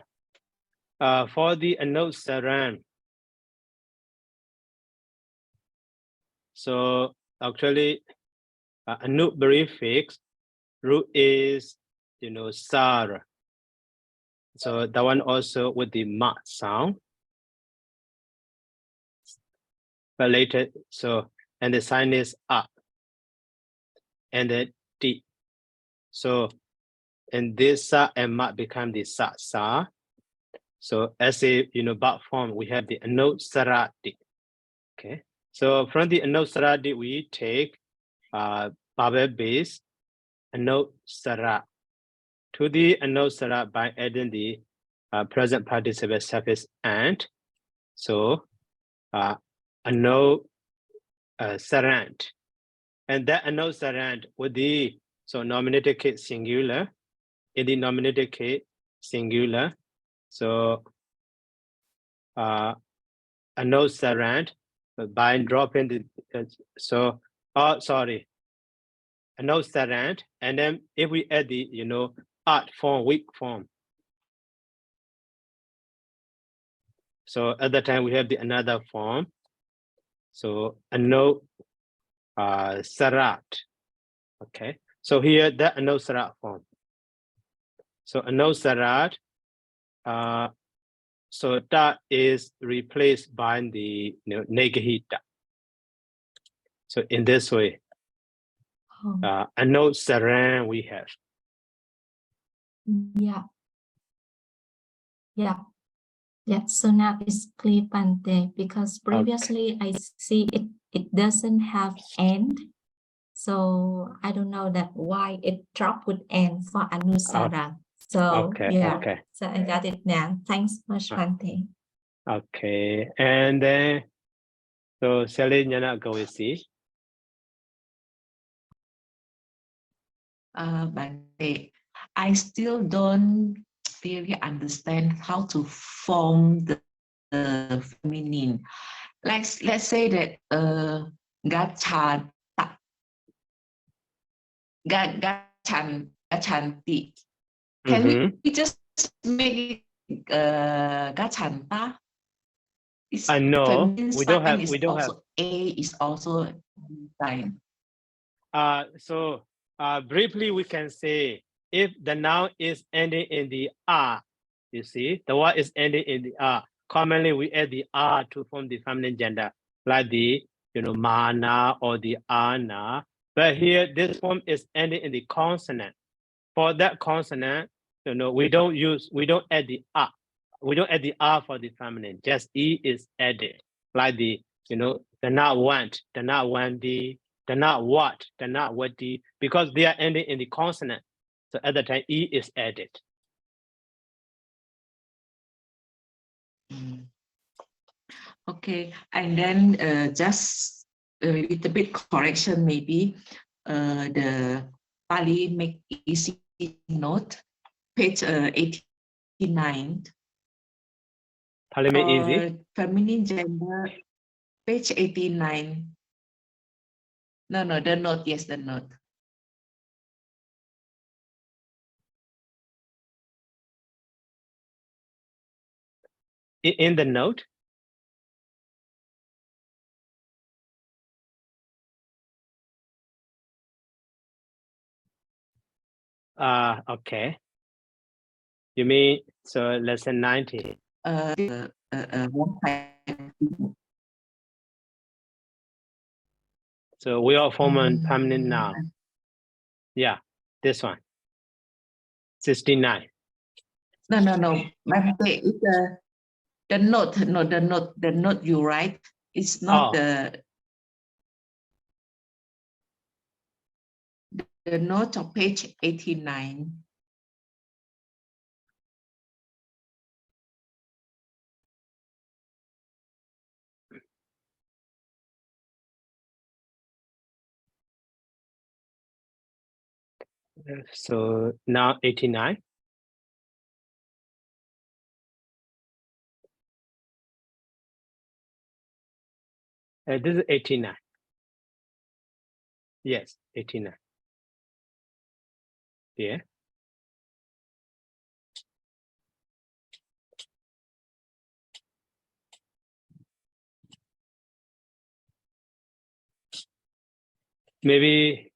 for the Anusaran, so actually Anu prefix root is sar. So that one also with the ma sound. But later, so and the sign is up and the d. So and this sa and ma become the sa. So as a but form, we have the Anusarati. Okay. So from the Anusarati, we take Babel base Anusara to the Anusara by adding the present participle suffix and. So Sarant. And that Sarant with the nominated case singular. In the nominated case singular. So Sarant by dropping the sorry. Sarant, and then if we add the art form, weak form. So at that time we have the another form. So sarat. Okay. So here that sarat form. So sarat. So that is replaced by the negahita. So in this way, saran we have. Yeah. Yeah. Yeah. So now it's clear, Pante, because previously I see it doesn't have end. So I don't know that why it dropped with end for Anusara. So yeah. So I got it now. Thanks much, Pante. Okay. And then so Sally Nyana go with see. Bante, I still don't really understand how to form the feminine. Let's say that gachanti. Can we just make it gachanta? No, we don't have. A is also sign. So briefly we can say if the noun is ending in the R, you see, the word is ending in the R. Commonly we add the R to form the feminine gender, like the mana or the ana. But here this form is ending in the consonant. For that consonant, we don't add the R. We don't add the R for the feminine, just E is added. Like the not want, the not wanty, the not what, the not whatty, because they are ending in the consonant. So at the time E is added. Okay, and then just a little bit correction maybe. The Pali make easy note, page 89. Parliament easy. Feminine gender, page 89. No, the note, yes, the note. In the note. Okay. You mean so lesson 90? So we are forming permanent noun. Yeah, this one. 69. No. My mistake is the note. No, the note you write. It's not Oh. the note of page 89. So now 89. This is 89. Yes, 89. Yeah. Maybe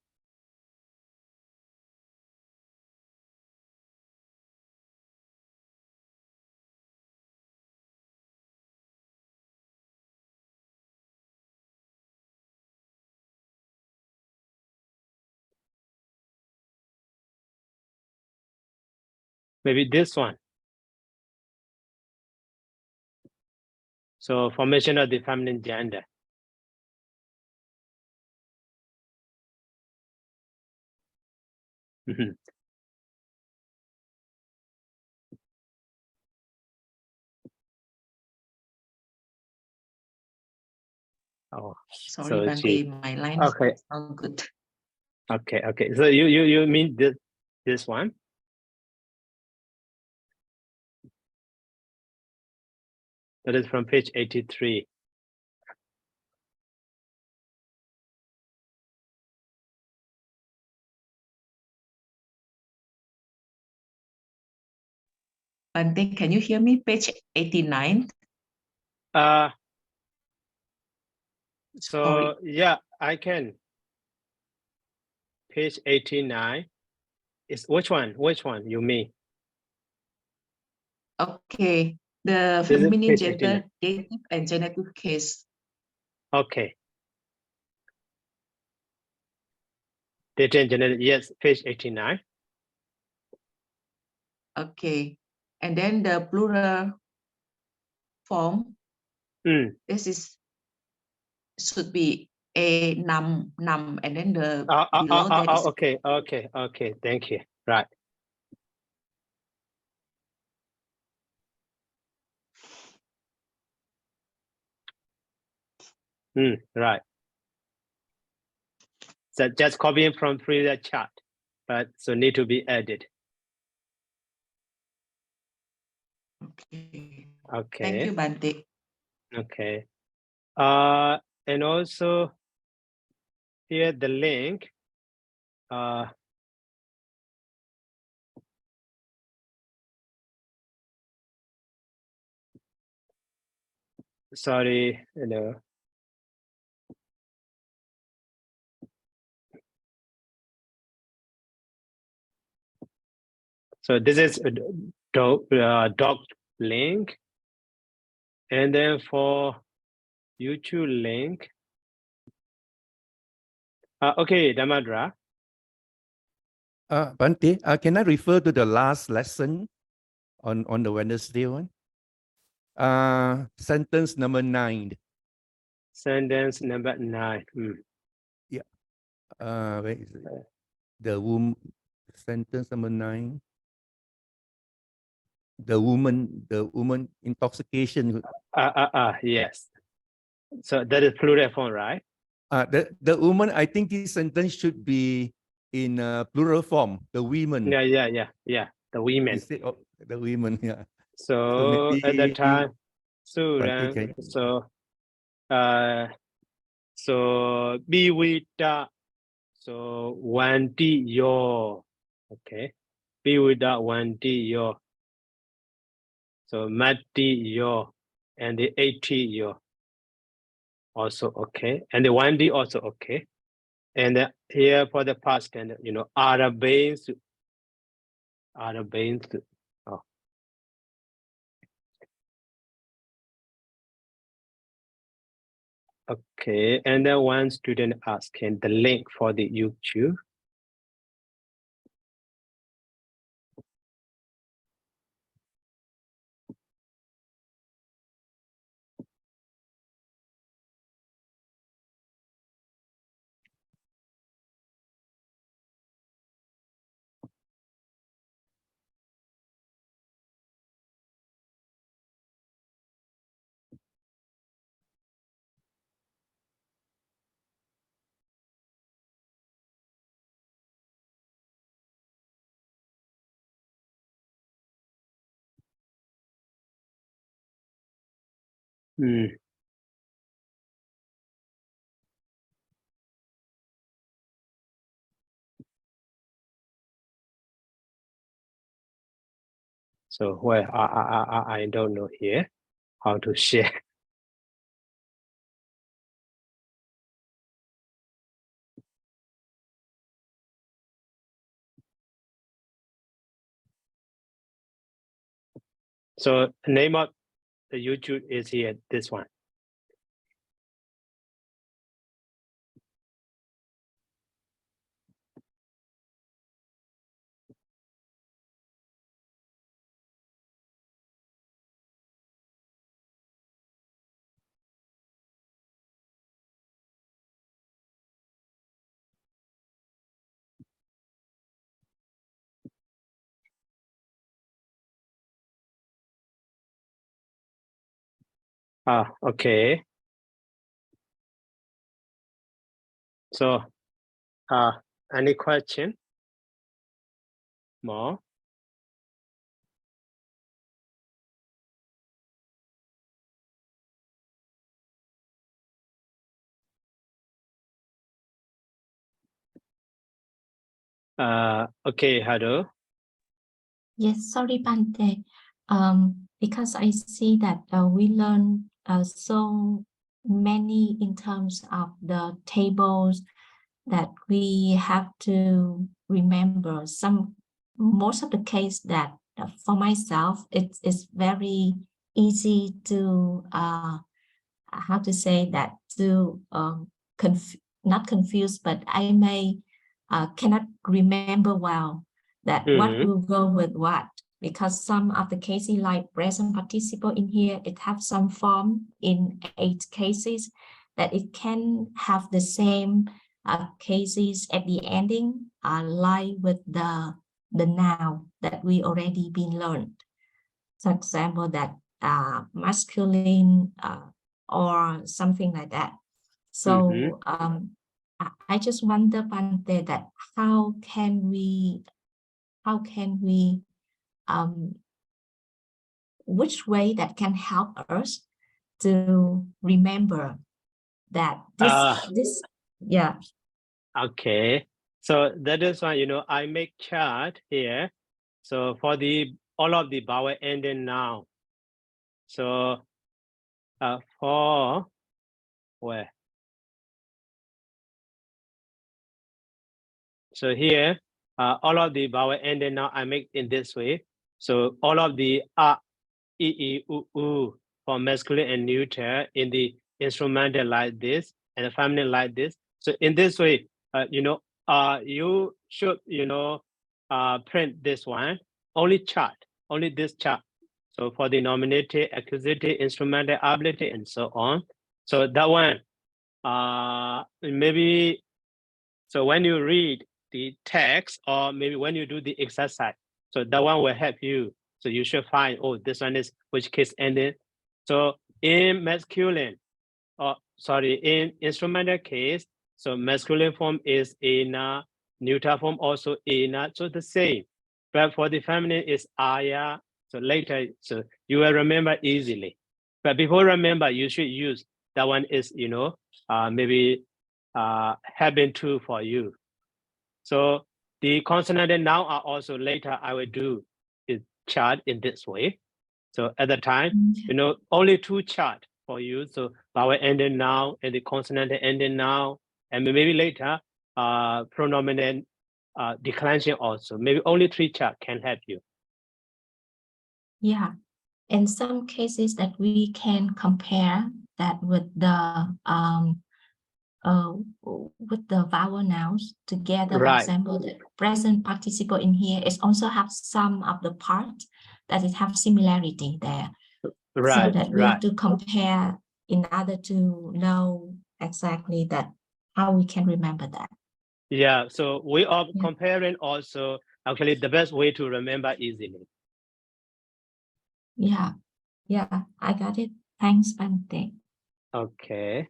this one. So formation of the feminine gender. Mhm. Oh, Sorry, so she. Bante, my line Okay. is not good. Okay. So you mean this one? That is from page 83. Bante, can you hear me? Page 89. So Sorry. yeah, I can. Page 89 is which one? Which one you mean? Okay, the This is feminine page gender, 89. dative and genitive case. Okay. Data and genetic, yes, page 89. Okay, and then the plural form. This is should be a num, and then the below that is Okay. Thank you. Right. Right. So just copying from previous chart, but so need to be added. okay. Okay. Thank you, Bante. Okay. And also here the link. Sorry, So this is a doc link, and then for YouTube link. Okay, Damadra. Bante, can I refer to the last lesson on the Wednesday one? Sentence number 9. Sentence number 9. Yeah. Where is it? The woman. Sentence number 9. The woman intoxication. Yes. So that is plural form, right? The woman, I think this sentence should be in plural form. The women. Yeah. The women. Instead of the women, yeah. So at that time, Okay. so be with so wanti yo. Okay. Be with wanti yo. So mati yo and the 80 yo. Also okay. And the 1D also okay. And here for the past tense, Arabains. Oh. Okay, and then one student asking the link for the YouTube. So where I don't know here how to share. So name of the YouTube is here, this one. Okay. So any question? More? Okay, Hado. Yes, sorry, Bante. Because I see that we learn so many in terms of the tables that we have to remember. Most of the case that for myself, it's very easy to how to say that, to not confused, but I may cannot remember well that what will go with what, because some of the cases like present participle in here, it have some form in 8 cases that it can have the same cases at the ending lie with the noun that we already been learned. For example, that masculine or something like that. So I just wonder, Bante, that how can we which way that can help us to remember that this yeah. Okay, so that is why I make chart here. So for all of the vowel ending now. So for where? So here, all of the vowel ending now I make in this way. So all of the e, u for masculine and neuter in the instrumental like this and the feminine like this. So in this way, you should print this one, only this chart. So for the nominative, accusative, instrumental, ablative, and so on. So that one, maybe. So when you read the text, or maybe when you do the exercise, so that one will help you. So you should find, oh, this one is which case ending. So in masculine, sorry, in instrumental case, so masculine form is ena, neuter form also ena, so the same. But for the feminine is aya, so later, so you will remember easily. But before remember, you should use that one is, maybe having two for you. So the consonant and noun are also later I will do the chart in this way. So at the time, only two chart for you. So vowel ending noun and the consonant ending noun, and maybe later pronomen and declension also. Maybe only three chart can help you. Yeah, in some cases that we can compare that with the vowel nouns together. Right. For example, the present participle in here is also have some of the parts that it have similarity there. Right. So that we have to compare in order to know exactly that how we can remember that. Yeah, so we are comparing also actually the best way to remember easily. Yeah, I got it. Thanks, Bante. Okay.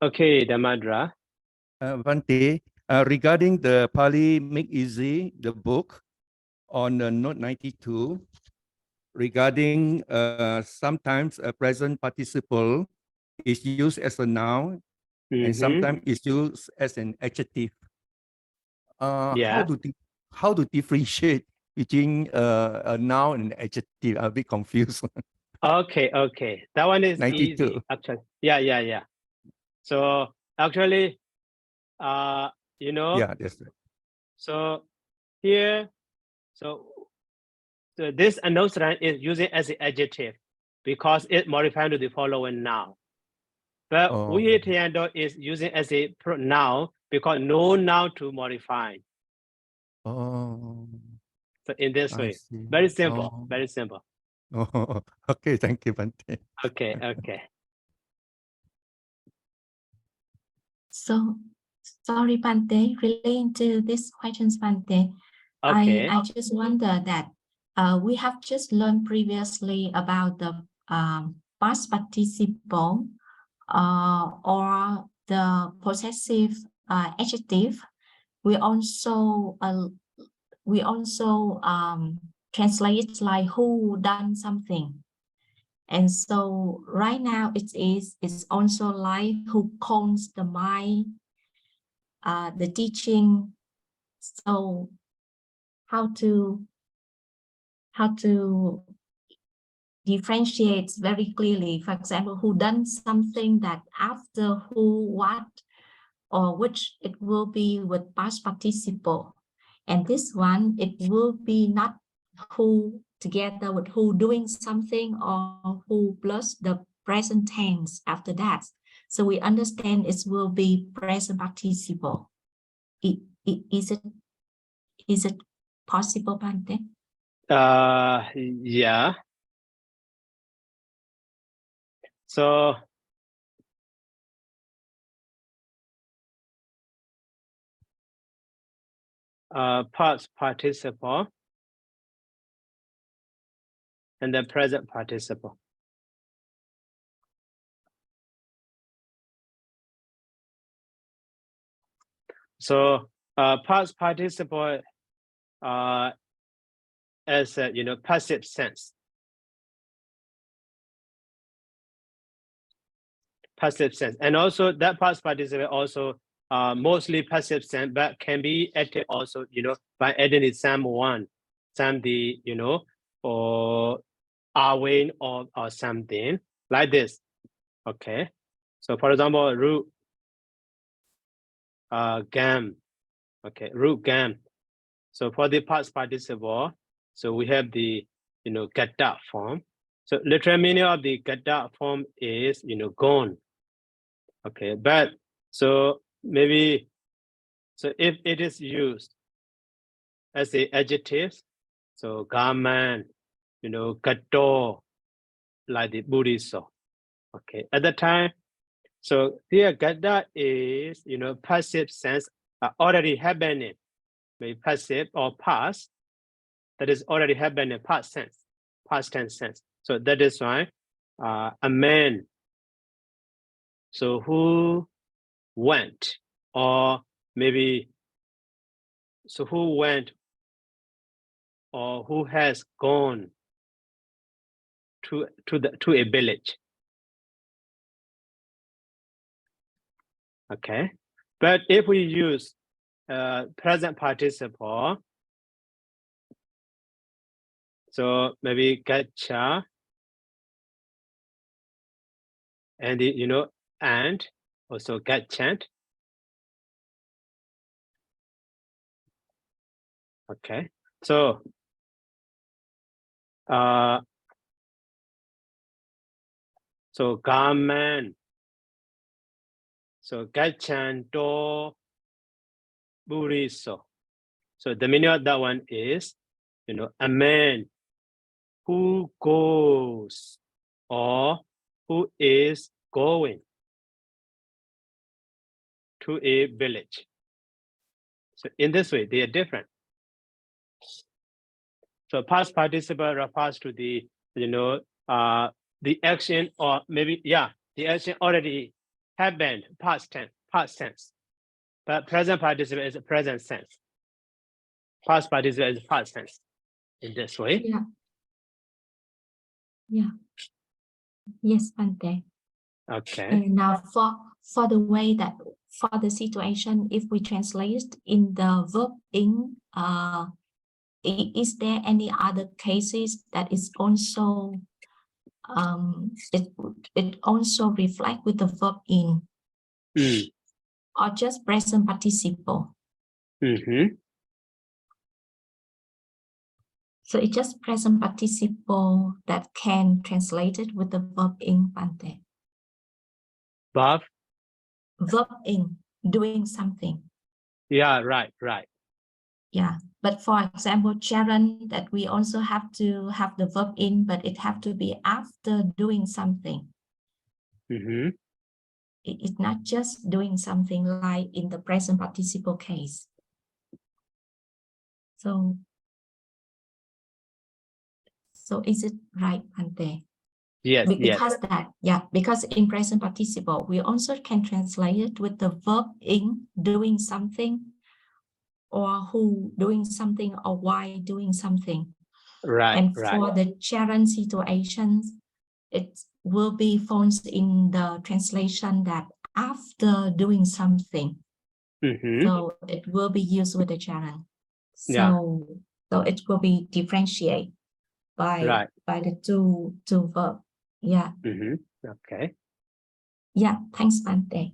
Okay, Damadra. Bante, regarding the Pali Make Easy, the book on note 92, regarding sometimes a present participle is used as a noun and sometimes it's used as an adjective. How to differentiate between a noun and an adjective? I'll be confused. Okay. That one is 92. easy, actually. Yeah. So actually, Yeah, that's right. So here, so this announcement is using as an adjective because it modified to the following noun. But we is using as a noun because no noun to modify. Oh. So in this way, very simple, very simple. Oh, okay, thank you, Bante. Okay. So, sorry, Bante, relating to this questions, Bante, Okay. I just wonder that we have just learned previously about the past participle or the possessive adjective. We also translate it like who done something. And so right now it's also like who calls the mind, the teaching. So how to differentiate very clearly, for example, who done something that after who, what, or which it will be with past participle. And this one, it will be not who together with who doing something or who plus the present tense after that. So we understand it will be present participle. Is it possible, Bante? Yeah. So past participle and the present participle. So past participle as passive sense. Passive sense, and also that past participle also mostly passive sense, but can be active also, by adding the someone, something, or Arwin or something like this. Okay, so for example, root gam. Okay, root gam. So for the past participle, so we have the gata form. So literal meaning of the gata form is gone. Okay, but so maybe so if it is used as the adjectives, so garment, gato, like the Buddhist. Okay, at the time, so here gata is passive sense already happening, maybe passive or past, that is already happening past tense sense. So that is why a man. So who went, or maybe, so who went or who has gone to a village. Okay, but if we use present participle, so maybe gacha, and and also gachant. Okay, so so gaman, so gachanto buriso. So the meaning of that one is, a man who goes or who is going to a village. So in this way, they are different. So past participle refers to the, the action, or maybe, the action already happened, past tense. But present participle is a present sense. Past participle is past tense in this way. Yeah. Yes, Bante. Okay. And now for the way that, for the situation, if we translate in the verb in, is there any other cases that is also it also reflect with the verb in, or just present participle? So it's just present participle that can translate it with the verb in, Bante. Verb in, doing something. Yeah, right. Yeah, but for example, Sharon, that we also have to have the verb in, but it have to be after doing something. It's not just doing something like in the present participle case. So is it right, Bante? Yes, because because in present participle, we also can translate it with the verb in, doing something, or who doing something, or why doing something. Right. And for the Sharon situations, it will be falls in the translation that after doing something. So it will be used with the Sharon. So it will be differentiated by the two verb. Yeah. Okay. Yeah. Thanks, Bante.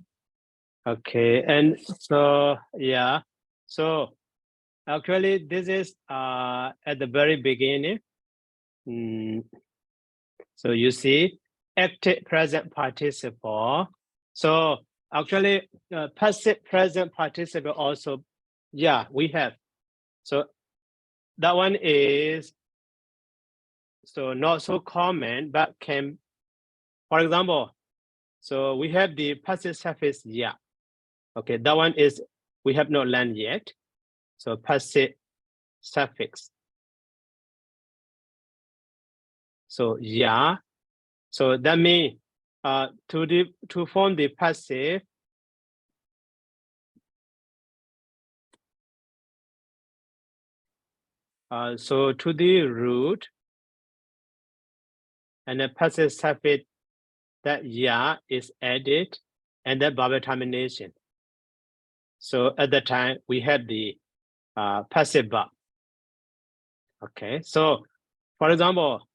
Okay, and so so actually this is at the very beginning. So you see active present participle. So actually passive present participle also, we have. So that one is so not so common, but can, for example, so we have the passive suffix okay, that one is we have not learned yet. So passive suffix. So so that means to form the passive, so to the root and the passive suffix that is added and the vowel termination. So at the time we have the passive verb. Okay, so for example,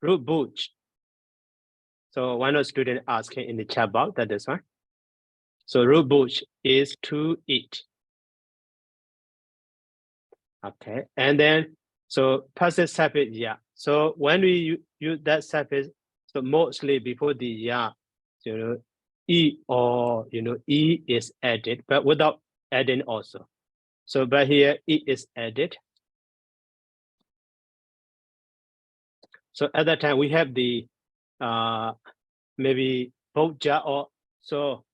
root butch. So one of the students asking in the chat box that is one. So root butch is to eat. Okay, and then so passive suffix So when we use that suffix, so mostly before the e or e is added, but without adding also. So but here e is added. So at that time we have the maybe both or so.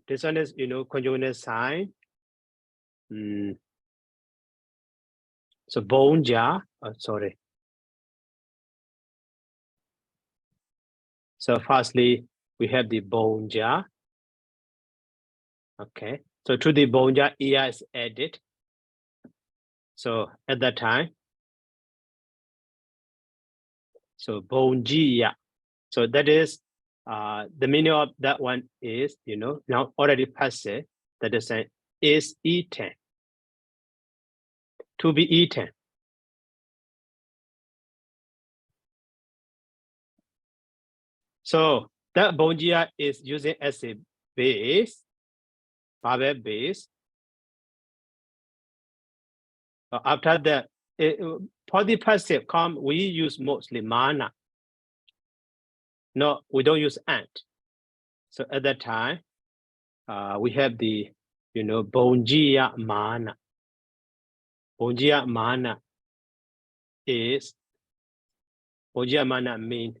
This one is conjugal sign. So bone sorry. So firstly, we have the bonja. Okay, so to the bonja, iya is added. So at that time, so bonjiya. So that is the meaning of that one is, now already passive. That is saying is eaten. To be eaten. So that bonjia is using as a base, verb base. After that, for the passive come, we use mostly mana. No, we don't use ant. So at that time, we have the, bonjia mana. Bonjia mana is, bonjia mana means,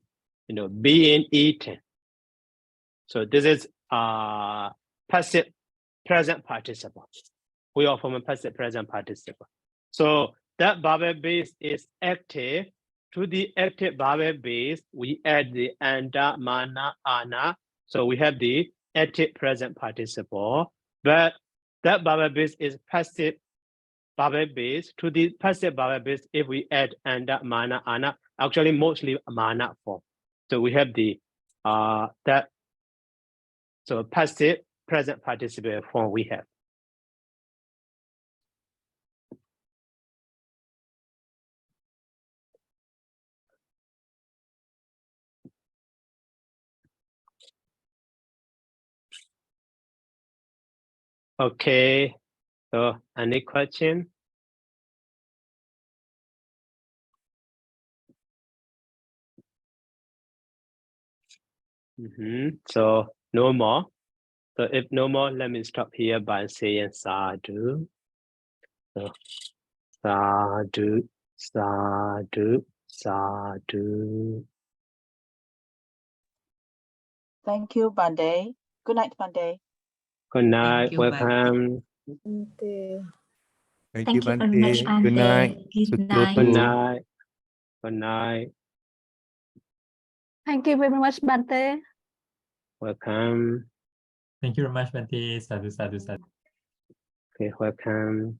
being eaten. So this is passive present participle. We are from a passive present participle. So that verb base is active. To the active verb base, we add the anda, mana, ana. So we have the active present participle. But that verb base is passive verb base. To the passive verb base, if we add anda, mana, ana, actually mostly mana form. So we have the that. So passive present participle form we have. Okay, so any question? So no more. So if no more, let me stop here by saying sadhu. So sadhu, sadhu, sadhu. Thank you, Bande. Good night, Bande. Good night, you, Bante. welcome. Thank Thank you, you very much, Bante. Good night. Bante. Good night. Good Sutopo. night. Good night. Thank you very much, Bante. Welcome. Thank you very much, Bante. Sadhu, sadhu, sadhu. Okay, welcome.